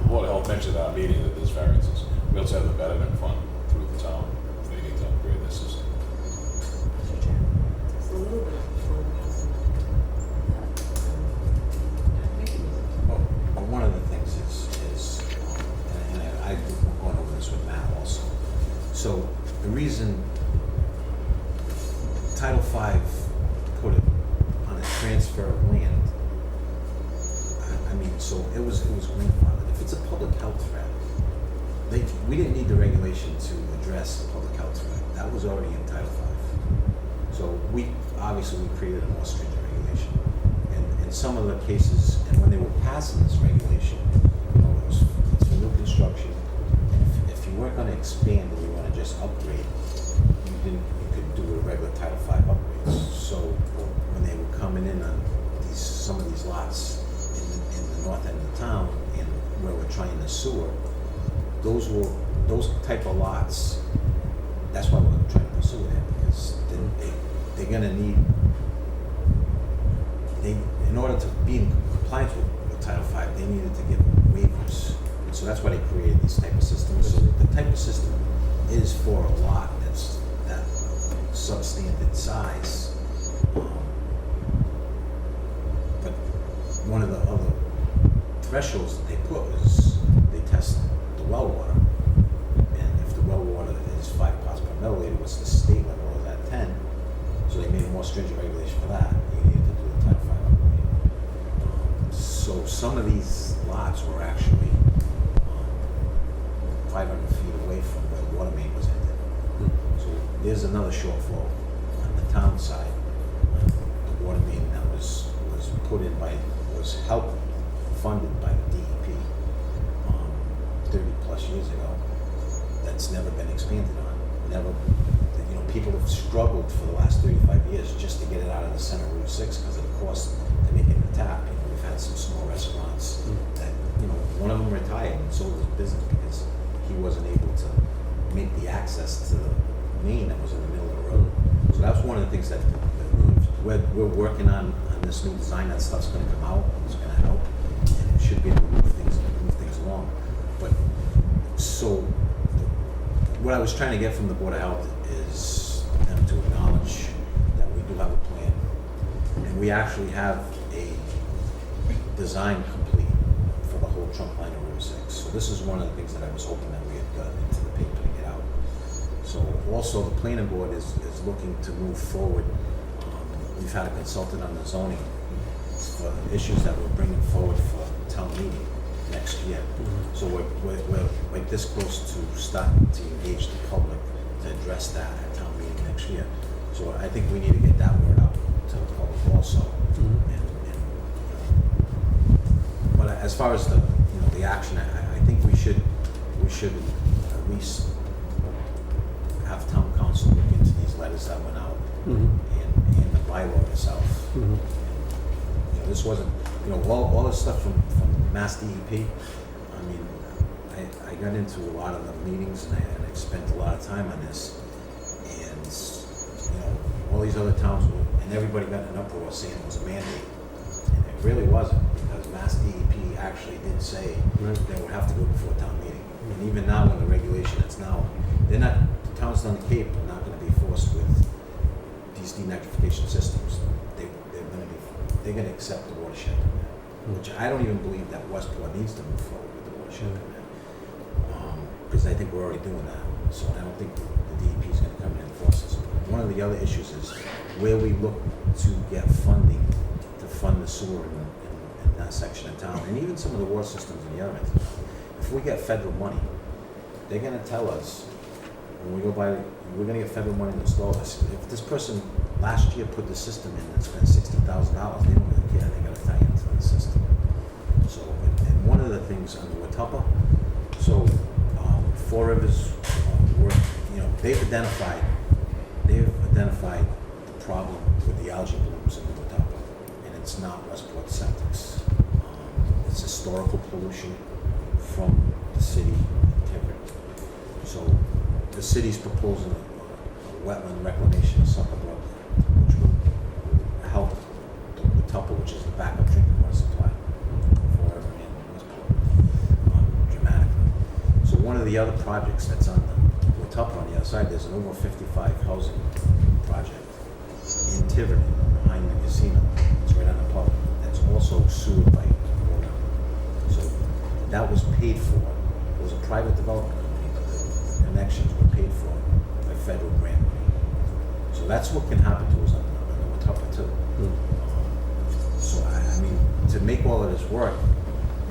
The Board of Health mentioned at our meeting that there's variances. We also have the betterment fund through the town. They need to upgrade their system. Mr. Chairman, it's a little bit before the house. Well, one of the things is and I've gone over this with Matt also. So the reason Title V put it on a transfer of land, I mean, so it was grandfathered. If it's a public health threat, we didn't need the regulation to address the public health threat. That was already in Title V. So we created a more stringent regulation. And in some of the cases, and when they were passing this regulation, it's for new construction. And if you weren't gonna expand and you wanna just upgrade, you could do a regular Title V upgrades. So when they were coming in on some of these lots in the north end of the town and where we're trying to sewer, those type of lots, that's why we're trying to pursue that, because they're gonna need, in order to be in compliance with Title V, they needed to get waivers. And so that's why they created these type of systems. So the type of system is for a lot that's that substandard size. But one of the other thresholds that they put was they test the well water. And if the well water is 5 parts per milliliter, which the state level is at 10, so they made a more stringent regulation for that. You needed to do the Title V upgrade. So some of these lots were actually 500 feet away from where the water main was ended. So there's another shortfall on the town side. The water main that was put in was helped funded by the DEP 30 plus years ago. That's never been expanded on. Never. People have struggled for the last 35 years just to get it out of the center of Route 6 because of the cost to make it a tap. We've had some small restaurants that, one of them retired and sold his business because he wasn't able to make the access to the main that was in the middle of the road. So that's one of the things that we're working on this new design. That stuff's going to come out. It's going to help, and it should be able to move things along. But so what I was trying to get from the Board of Health is them to acknowledge that we do have a plan, and we actually have a design complete for the whole trunk line of Route 6. So this is one of the things that I was hoping that we had gotten into the paper to get out. So also the planning board is looking to move forward. We've had a consultant on the zoning for issues that we're bringing forward for town meeting next year. So we're this close to starting to engage the public to address that at town meeting next year. So I think we need to get that word out to the public also. But as far as the action, I think we should at least have town council look into these letters that went out and the bylaw itself. This wasn't, all this stuff from Mass DEP. I mean, I got into a lot of the meetings and I spent a lot of time on this, and all these other towns and everybody got in an uproar saying it was a mandate, and it really wasn't, because Mass DEP actually did say they would have to go before town meeting. And even now, in the regulation, the towns on the Cape are not going to be forced with these denitrification systems. They're going to accept the watershed permit, which I don't even believe that Westport needs to move forward with the watershed permit, because I think we're already doing that. So I don't think the DEP is going to come in and force us. One of the other issues is where we look to get funding to fund the sewer in that section of town, and even some of the water systems in the other end. If we get federal money, they're going to tell us when we go by, we're going to get federal money to install this. If this person last year put the system in and spent $60,000, they don't really care. They got to tie into the system. So, and one of the things under Watuppa, so Four Rivers, they've identified the problem with the algae blooms in Watuppa, and it's not Westport septics. It's historical pollution from the city of Tiverton. So the city's proposing a wetland reclamation of Sucker Brook, which will help the Watuppa, which is the backup drinking water supply for everyone in Westport, dramatically. So one of the other projects that's on the Watuppa on the other side, there's an over 55 housing project in Tiverton behind the casino. It's right on the pub. That's also sewered by water. So that was paid for. It was a private development company, but the connections were paid for by federal grant money. So that's what can happen to us on the Watuppa too. So I mean, to make all of this work,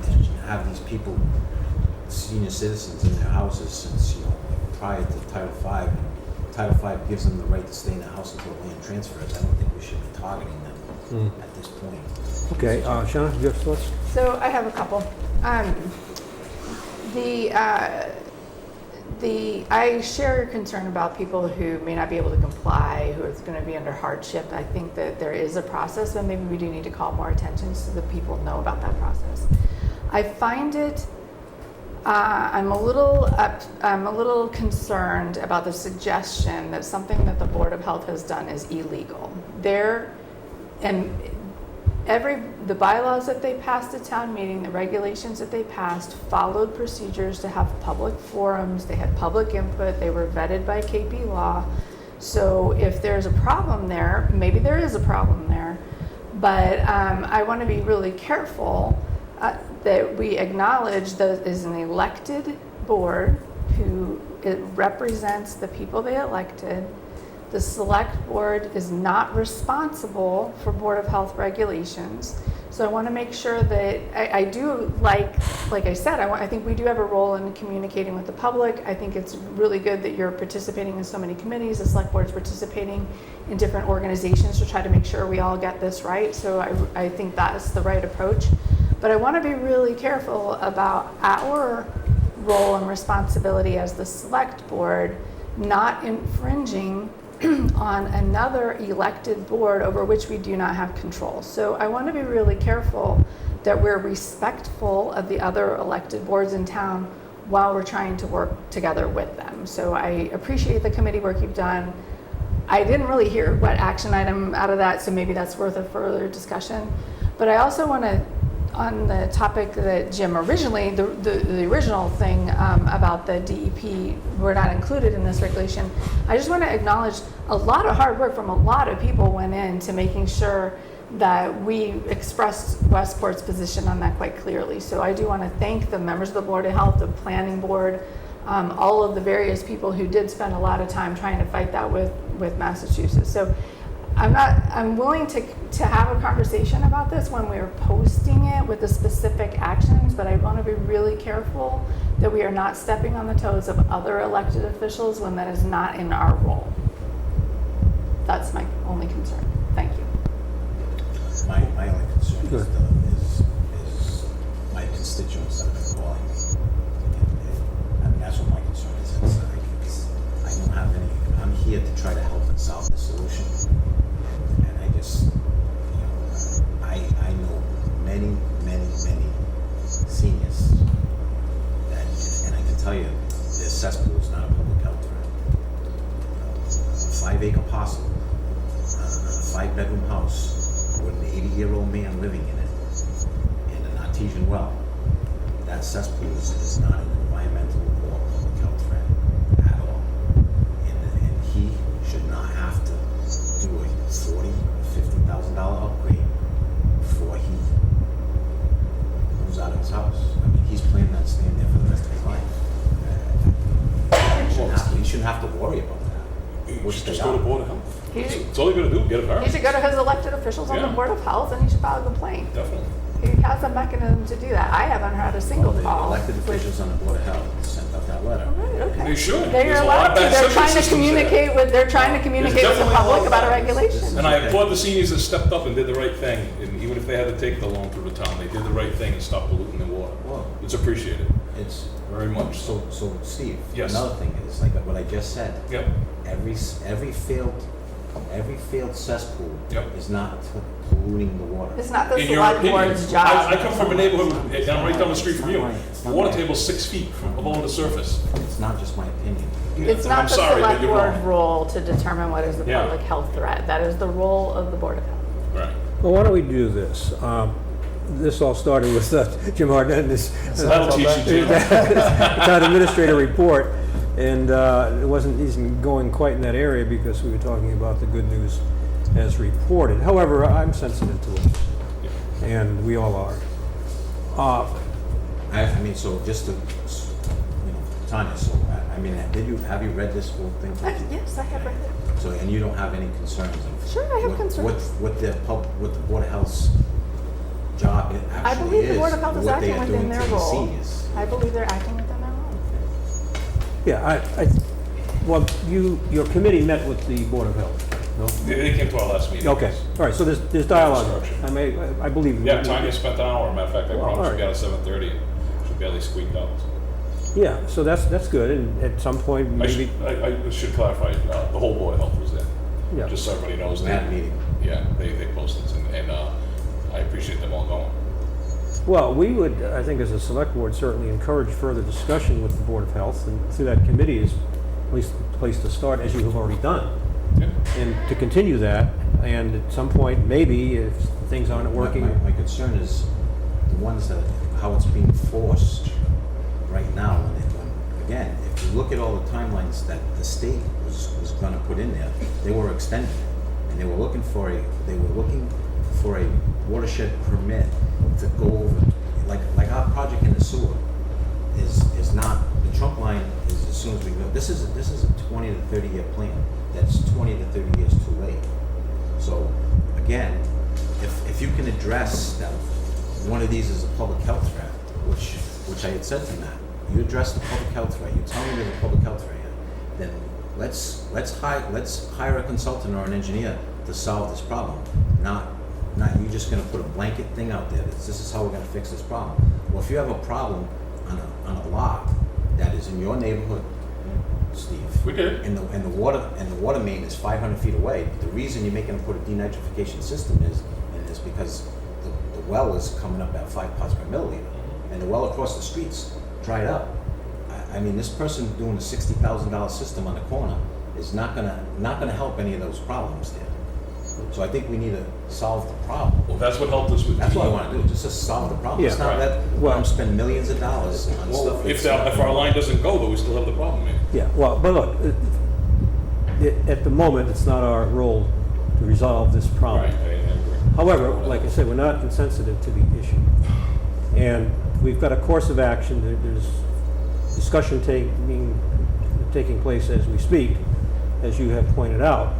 and have these people senior citizens in their houses since, prior to Title V. Title V gives them the right to stay in the house until land transfers. I don't think we should be targeting them at this point. Okay, Shauna, do you have thoughts? So I have a couple. I share your concern about people who may not be able to comply, who is going to be under hardship. I think that there is a process, but maybe we do need to call more attention so that people know about that process. I find it, I'm a little concerned about the suggestion that something that the Board of Health has done is illegal. The bylaws that they passed at town meeting, the regulations that they passed, followed procedures to have public forums, they had public input, they were vetted by KP Law. So if there's a problem there, maybe there is a problem there, but I want to be really careful that we acknowledge that is an elected board who it represents the people they elected. The select board is not responsible for Board of Health regulations. So I want to make sure that I do like I said, I think we do have a role in communicating with the public. I think it's really good that you're participating in so many committees. The select board is participating in different organizations to try to make sure we all get this right. So I think that's the right approach. But I want to be really careful about our role and responsibility as the select board not infringing on another elected board over which we do not have control. So I want to be really careful that we're respectful of the other elected boards in town while we're trying to work together with them. So I appreciate the committee work you've done. I didn't really hear what action item out of that, so maybe that's worth a further discussion. But I also want to, on the topic that Jim originally, the original thing about the DEP were not included in this regulation, I just want to acknowledge a lot of hard work from a lot of people went into making sure that we expressed Westport's position on that quite clearly. So I do want to thank the members of the Board of Health, the Planning Board, all of the various people who did spend a lot of time trying to fight that with Massachusetts. So I'm willing to have a conversation about this when we're posting it with the specific actions, but I want to be really careful that we are not stepping on the toes of other elected officials when that is not in our role. That's my only concern. Thank you. My only concern is my constituents that have been calling me. And that's what my concern is. I don't have any, I'm here to try to help and solve the solution. And I just, I know many seniors that, and I can tell you, their cesspool is not a public health threat. A 5-acre parcel, a 5-bedroom house with an 80-year-old man living in it, and an artesian well. That cesspool is not an environmental or public health threat at all. And he should not have to do a $40,000 or $50,000 upgrade before he moves out of his house. I mean, he's planning on staying there for the rest of his life. He shouldn't have to worry about that. You should just go to Board of Health. That's all you gotta do, get a He variance. should go to his elected officials on the Yeah. Board of Health and he should file a complaint. Definitely. He has a mechanism to do that. I haven't had a single The call. elected with- officials on the Board of Health sent out that letter. All right, okay. They should. They There's are a lot allowed of to. bad They're septic trying to systems communicate with. They're trying to communicate with the definitely a lot public of about our bad. regulations. And I applaud the seniors that stepped up and did the right thing, and even if they had to take the loan through the town, they did the right thing and stopped polluting the water. Well, It's appreciated, it's very much so. so Steve. Yes. Another thing is like what I just said. Yep, Every failed cesspool Yep. is not polluting the water. It's not the in your select opinion, board's job. I come from a neighborhood, and I'm right down the street from you. The water table's 6 feet below the surface. It's not just my opinion. It's And not I'm the sorry, but select you're board's wrong. role to determine what is the Yeah. public health threat. That is the role of the Board of Health. Right. Well, why don't we do this? This all started with Jim Hardnettis. That'll teach you, Jim. Town administrator report, and it wasn't even going quite in that area because we were talking about the good news as reported. However, I'm sensitive to it, and we all are. I mean, so just to, Tanya, so, I mean, have you read this whole thing? Yes, I have read it. So, and you don't have any concerns of? Sure, I have concerns. What the Board of Health's job I actually believe the is, Board of Health is what they acting are within doing their to the role. seniors. I believe they're acting within Yeah, well, your committee met with the Board of Health, no? They came to our last meeting. Okay, all right, so there's dialogue. I believe. Yeah, Tanya spent an hour. Matter of fact, I Well, promised all she got at 7:30. She barely squeaked out. Yeah, so that's good, and at some point, I maybe, should clarify, the whole Board of Health was there. yeah. Just so everybody knows. That meeting. Yeah, they posted it, and I appreciate them all going. Well, we would, I think as a select board, certainly encourage further discussion with the Board of Health, and through that committee is at least the place to start, as you have already done. Yeah. And to continue that, and at some point, maybe, if things aren't working. My concern is the ones that, how it's being forced right now. Again, if you look at all the timelines that the state was gonna put in there, they were extended. And they were looking for a watershed permit to go over, like our project in the sewer is not, the trunk line is as soon as we go. This is a 20 to 30 year plan. That's 20 to 30 years too late. So again, if you can address that one of these is a public health threat, which I had said to Matt, you address the public health threat, you tell me there's a public health threat here, then let's hire a consultant or an engineer to solve this problem. Not you just gonna put a blanket thing out there, this is how we're gonna fix this problem. Well, if you have a problem on a lot that is in your neighborhood, Steve. We did. And the water main is 500 feet away. The reason you're making them put a denitrification system is because the well is coming up at 5 parts per milliliter, and the well across the street's dried up. I mean, this person doing a $60,000 system on the corner is not gonna help any of those problems there. So I think we need to solve the problem. Well, that's what helped us with. That's what I want to do, just to solve the problem. It's Yeah, not right. that Well- spend millions of dollars on Well, stuff. if that's- if our line doesn't go, though, we still have the problem, man. Yeah, well, but look, at the moment, it's not our role to resolve this problem. Right, I agree. However, like I said, we're not insensitive to the issue. And we've got a course of action, there's discussion taking place as we speak, as you have pointed out.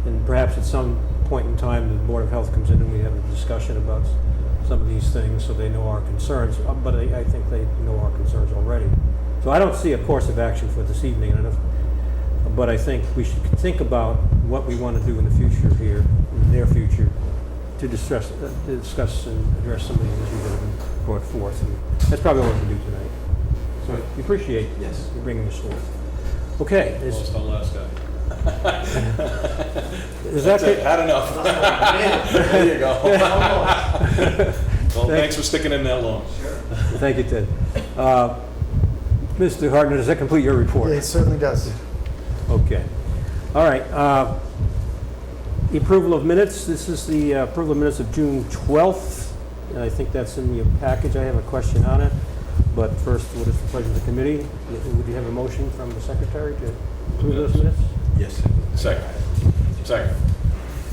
And perhaps at some point in time, the Board of Health comes in and we have a discussion about some of these things, so they know our concerns. But I think they know our concerns already. So I don't see a course of action for this evening, but I think we should think about what we want to do in the future here, in the near future, to discuss and address some of the issues that have been brought forth. And that's probably what we can do tonight. So we appreciate Yes. you bringing this forth. Okay, Lost our last guy. is that it? Had enough. There you go. Well, thanks for sticking in that long. Thank you, Ted. Mr. Hardner, does that complete your report? Yeah, it certainly does. Okay. All right. The approval of minutes. This is the approval of minutes of June 12th. And I think that's in your package. I have a question on it. But first, what is the pleasure of the committee? Would you have a motion from the secretary to approve those minutes? Yes. Second.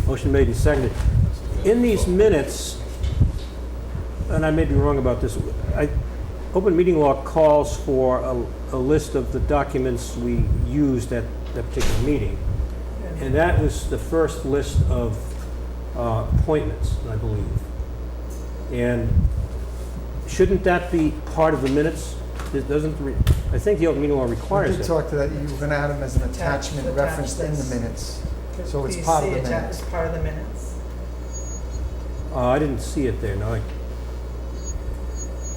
Motion made and seconded. In these minutes, and I may be wrong about this, open meeting law calls for a list of the documents we used at that particular meeting. And that was the first list of appointments, I believe. And shouldn't that be part of the minutes? It doesn't, I think the open meeting law We requires did it. talk to that, you were gonna add them as an attachment Attach referenced in the this. minutes. So it's part of the minutes. It's part of the minutes. I didn't see it there, no.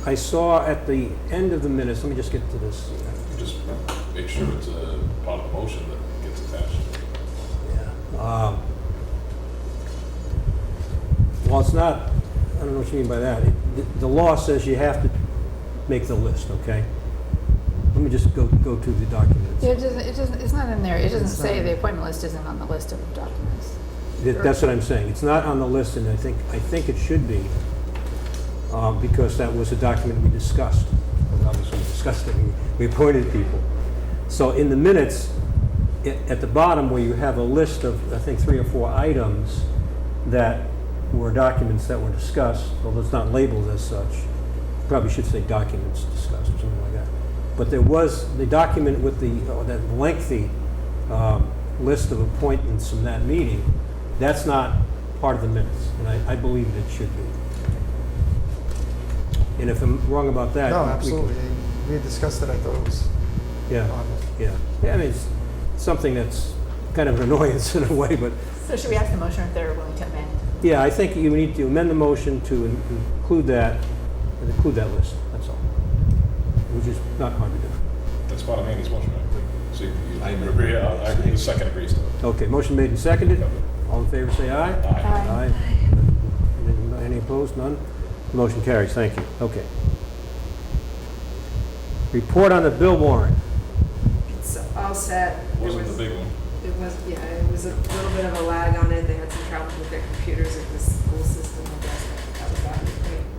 I saw at the end of the minutes, let me just get to this. Just make sure it's a part of the motion that gets attached. Well, it's not, I don't know what you mean by that. The law says you have to make the list, okay? Let me just go to the documents. Yeah, it's not in there. It doesn't It's say not. the appointment list isn't on the list of documents. That's what I'm saying. It's not on the list, and I think it should be, because that was a document we discussed. And obviously, we discussed it, we appointed people. So in the minutes, at the bottom where you have a list of, I think, 3 or 4 items that were documents that were discussed, although it's not labeled as such, probably should say documents discussed or something like that. But there was the document with that lengthy list of appointments from that meeting. That's not part of the minutes, and I believe it should be. And if I'm wrong about that, No, we can- absolutely. We had discussed it, I thought it was Yeah, yeah. Yeah, I mean, it's something that's kind of an annoyance in a way, but, So should we ask the motion if they're willing to amend? yeah, I think you need to amend the motion to include that list, that's all. Which is not hard to do. That's part of Andy's motion, right? So you I agree, I agree, the second agrees to it. Okay, motion made and seconded. All in favor, say aye. Aye. Any opposed? None? Motion carries. Thank you. Okay. Report on the bill warrant. It's all set. There Wasn't the was- big one. It was, yeah, it was a little bit of a lag on it. They had some trouble with their computers at the school system, I guess. That was that.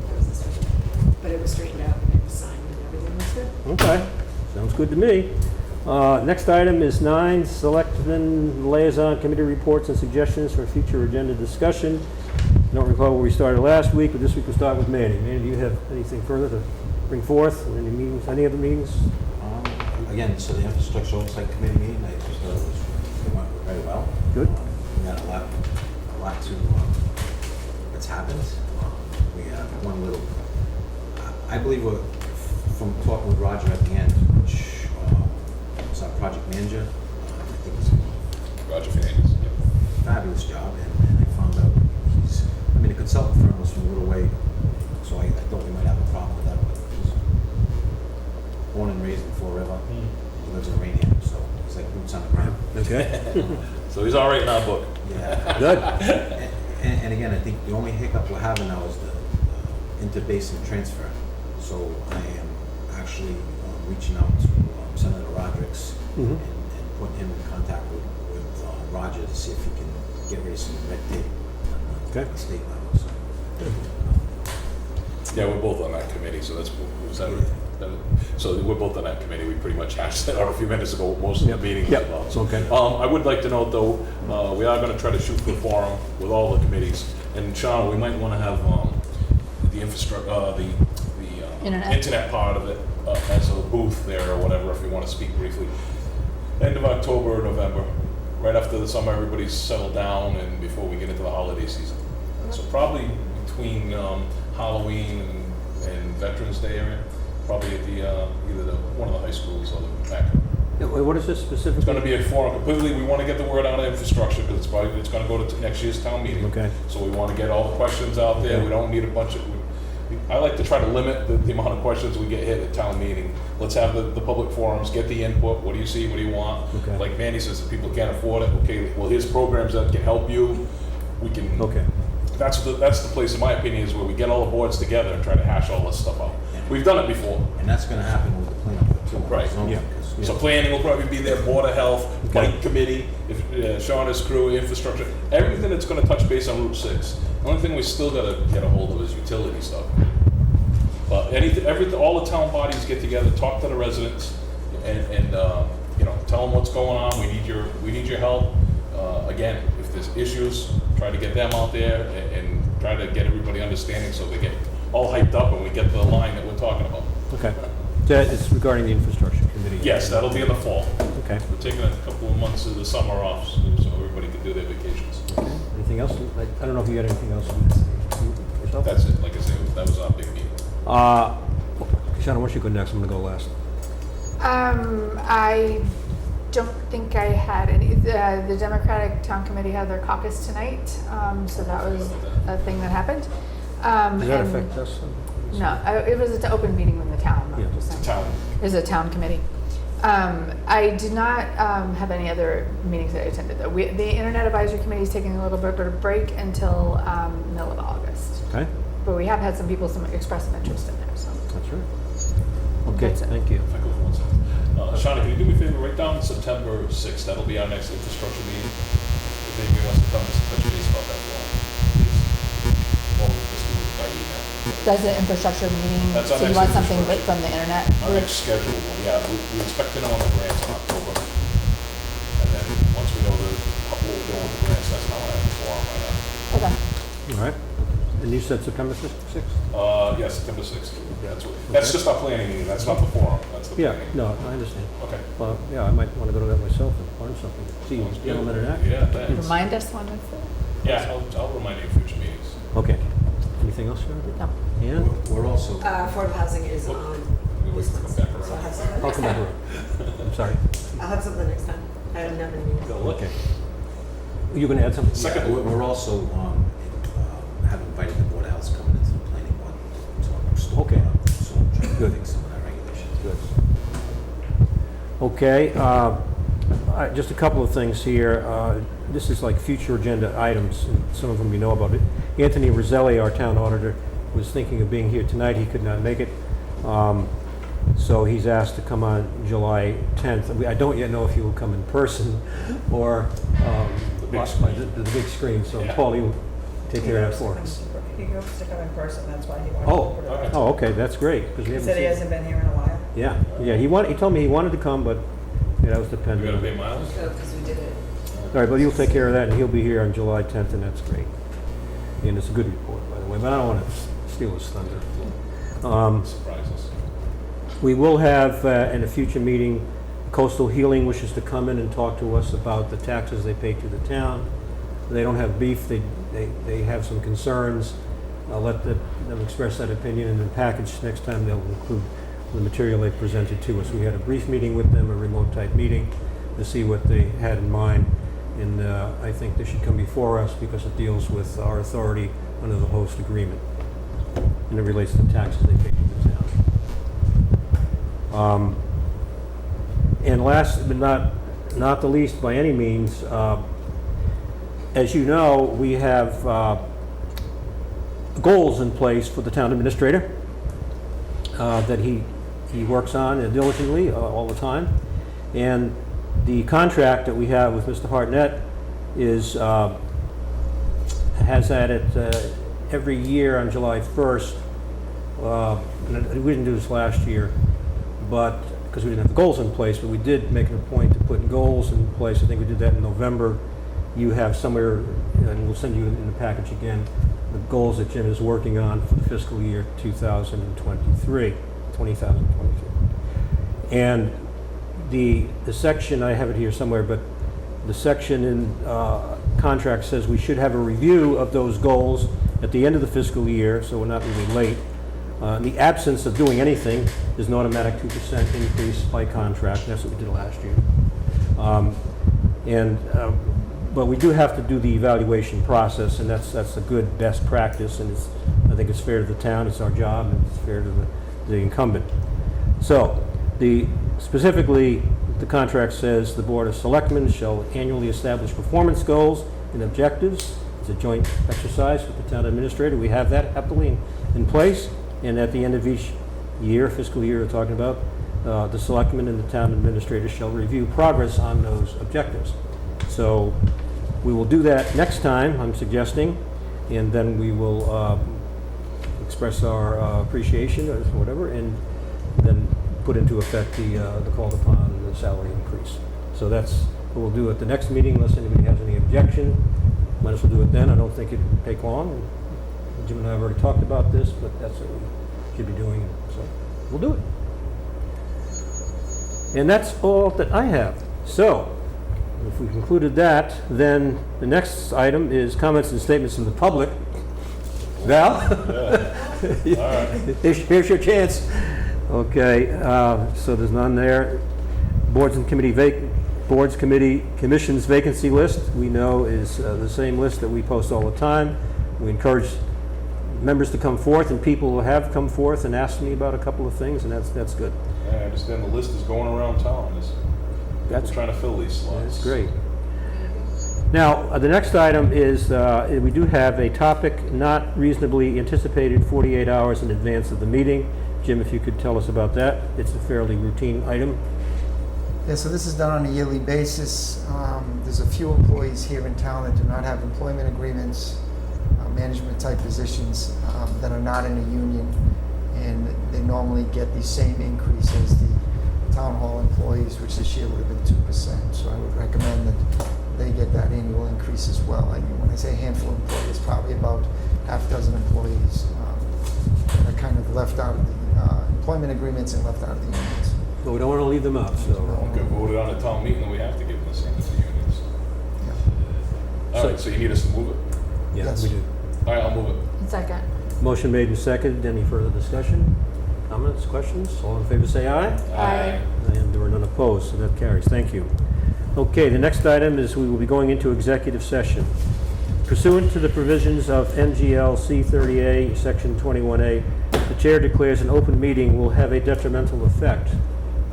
That was this one. But it was straightened out and it was signed and everything was good. Okay, sounds good to me. Next item is 9, Selectmen Liaison Committee Reports and Suggestions for Future Agenda Discussion. I don't recall where we started last week, but this week we'll start with Manny. Manny, do you have anything further to bring forth? Any meetings, any other meetings? Again, so the infrastructure oversight committee meeting, I just thought it went very well. Good. We got a lot to, that's happened. We have one little, I believe from talking with Roger at the end, which was our project manager, I think it's Roger Fernandez, yeah. fabulous job, and I found out the consultant firm was from a little way, so I thought we might have a problem with that, but he's born and raised in Fall River, he lives in Rainham, so he's like boots on the ground. Okay. So he's all right in our book. Yeah. Good. And again, I think the only hiccup we're having now is the interbasin transfer, so I am actually reaching out to Senator Rodericks Mhm. and putting him in contact with Roger to see if he can get rid of some red tape on Okay. the state level. So, Yeah, we're both on that committee, so that's, was that, so we're both on that committee. We pretty much hashed that out a few minutes ago, most of the meetings. Yep, about. it's okay. I would like to note, though, we are gonna try to shoot for a forum with all the committees. And Sean, we might wanna have, the infrastructure, the internet part of it, as a booth there or whatever, if you wanna speak briefly. End of October or November, right after the summer, everybody's settled down and before we get into the holiday season. So probably between Halloween and Veterans Day area, probably at the either one of the high schools or the back. Yeah, what is this specifically? It's going to be a forum completely. We want to get the word out of infrastructure because it's going to go to next year's town meeting. Okay. So we want to get all the questions out there. Okay. We don't need a bunch of. I like to try to limit the amount of questions we get hit at town meeting. Let's have the public forums, get the input. What do you see? What do you want? Okay. Like Mandy says, if people can't afford it, okay. Well, here's programs that can help you. We can. Okay. That's the place, in my opinion, is where we get all the boards together and try to hash all this stuff out. We've done it before. and that's going to happen with the cleanup too. Right. zoning, Yeah. 'cause So planning will probably be there, Board of Health, Okay. Bike Committee, if Sean, his crew, infrastructure, everything that's gonna touch base on Route 6. The only thing we still gotta get a hold of is utility stuff. But all the town bodies get together, talk to the residents, and tell them what's going on, we need your help. Again, if there's issues, try to get them out there and try to get everybody understanding so they get all hyped up and we get the line that we're talking about. Okay. That is regarding the infrastructure committee. Yes, that'll be in the fall. Okay. We're taking a couple of months of the summer off so everybody can do their vacations. Okay. Anything else? I don't know if you got anything else yourself? That's it, like I said, that was our big meeting. Shauna, why don't you go next? I'm gonna go last. I don't think I had any. The Democratic Town Committee had their caucus tonight, so that was a thing that happened. Does that and- affect us? No, it was an open meeting in the town. Yeah. I'm just saying. Town. It was a town committee. I did not have any other meetings that I attended, though. The Internet Advisory Committee is taking a little bit of a break until middle of August. Okay, But we have had some people express some interest in there, so. that's right. Okay, That's it. thank you. If I go for 1 second. Shauna, can you do me a favor, write down September 6th, that'll be our next infrastructure meeting. If anybody wants to come, just touch base about that for please. Or just do it by email. That's the infrastructure meeting, That's our so you next want something infrastructure. from the internet? Our next scheduled one, yeah, we expect to know on the grants in October. And then, once we know what we're doing with the grants, that's not when I have the forum right now. Okay. All right. And you said September 6th? Yeah, September 6th. That's just our planning meeting, that's not the forum, that's the Yeah, planning. no, I understand. Okay. Well, yeah, I might want to go to that myself and learn something. See you, Sounds good. gentlemen, and that. Yeah, thanks. Remind us when it's Yeah, I'll remind you of future meetings. Okay. Anything else, Sharon? No. Ann? We're also, Affordable housing is on. Wait for it to come back So I'll around. have something I'll next come back time. around. I'm sorry. I'll have something next time. I have never used. Okay. You're going to add something? Yeah, we're also, have invited the Board of Health coming into the planning board. So Okay. So I'm trying to Good. fix some of that regulations. Good. Okay, just a couple of things here. This is like future agenda items, and some of them you know about it. Anthony Roselli, our town auditor, was thinking of being here tonight. He could not make it. So he's asked to come on July 10th. I don't yet know if he will come in person or The big screen. the big screen. So Yeah. Paul, you take care of that for us. He hopes to come in person, that's why he wanted Oh, to put it on. oh, okay, that's great. 'Cause we He haven't said he seen- hasn't been here in a while. Yeah, he told me he wanted to come, but that was You dependent. gotta pay miles? Because we did it. All right, but you'll take care of that, and he'll be here on July 10th, and that's great. And it's a good report, by the way, but I don't want to steal his thunder. Surprise us. We will have, in a future meeting, Coastal Healing wishes to come in and talk to us about the taxes they pay to the town. They don't have beef, they have some concerns. I'll let them express that opinion in the package. Next time they'll include the material they presented to us. We had a brief meeting with them, a remote type meeting, to see what they had in mind. And I think they should come before us because it deals with our authority under the host agreement. And it relates to the taxes they pay to the town. And last but not the least by any means, as you know, we have goals in place for the town administrator that he works on diligently all the time. And the contract that we have with Mr. Hartnett is has at it every year on July 1st. And we didn't do this last year, but because we didn't have the goals in place, but we did make it a point to put goals in place. I think we did that in November. You have somewhere, and we'll send you in the package again, the goals that Jim is working on for the fiscal year 2023. And the section, I have it here somewhere, but the section in contract says we should have a review of those goals at the end of the fiscal year, so we're not really late. In the absence of doing anything, there's an automatic 2% increase by contract. That's what we did last year. But we do have to do the evaluation process, and that's a good best practice, and I think it's fair to the town, it's our job, and it's fair to the incumbent. So, specifically, the contract says the Board of Selectmen shall annually establish performance goals and objectives. It's a joint exercise with the town administrator. We have that happily in place, and at the end of each year, fiscal year we're talking about, the Selectmen and the town administrator shall review progress on those objectives. So we will do that next time, I'm suggesting, and then we will express our appreciation or whatever, and then put into effect the called upon the salary increase. So that's what we'll do at the next meeting, unless anybody has any objection. Might as well do it then. I don't think it'd take long. Jim and I have already talked about this, but that's what we should be doing, so we'll do it. And that's all that I have. So, if we concluded that, then the next item is comments and statements from the public. Val? Here's your chance. Okay, so there's none there. Commissions vacancy list, we know is the same list that we post all the time. We encourage members to come forth, and people have come forth and asked me about a couple of things, and that's good. Yeah, I understand the list is going around town. That's We're trying to fill these slots. That's great. Now, the next item is, we do have a topic not reasonably anticipated 48 hours in advance of the meeting. Jim, if you could tell us about that. It's a fairly routine item. Yeah, so this is done on a yearly basis. There's a few employees here in town that do not have employment agreements, management type positions that are not in a union, and they normally get the same increase as the town hall employees, which this year would have been 2%. So I would recommend that they get that annual increase as well. I mean, when I say a handful of employees, probably about half a dozen employees that are kind of left out of the employment agreements and left out of the unions. But we don't want to leave them out, so. Get voted on at town meeting, then we have to give them the same as the unions. All right, so you need us to move it? Yeah, Yes. we do. All right, I'll move it. Second. Motion made and seconded. Any further discussion? Comments, questions? All in favor say aye. Aye. And there were none opposed, so that carries. Thank you. Okay, the next item is we will be going into executive session. Pursuant to the provisions of NGL C30A, Section 21A, the chair declares an open meeting will have a detrimental effect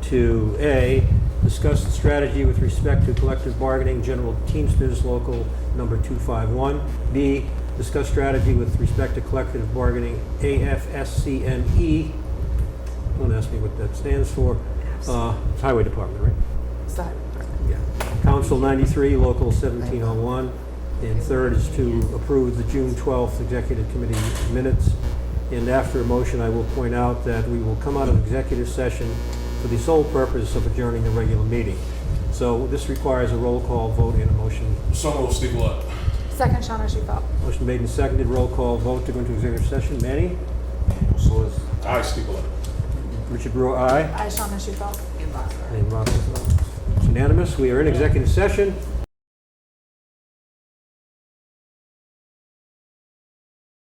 to A, discuss the strategy with respect to collective bargaining, General Teamsters Local Number 251. B, discuss strategy with respect to collective bargaining, AFSCME. Don't ask me what that stands for. It's Highway Department, right? So, Yeah. Council 93, Local 1701. And third is to approve the June 12th Executive Committee minutes. And after a motion, I will point out that we will come out of executive session for the sole purpose of adjourning the regular meeting. So this requires a roll call vote and a motion. So moved, Steve Gillette. second, Shawna Schufel. Motion made and seconded, roll call vote to go into executive session. Manny? Aye, Steve Gillette. Richard Brewer, aye. Aye, Shawna Schufel. And Rob is aye. It's unanimous. We are in executive session.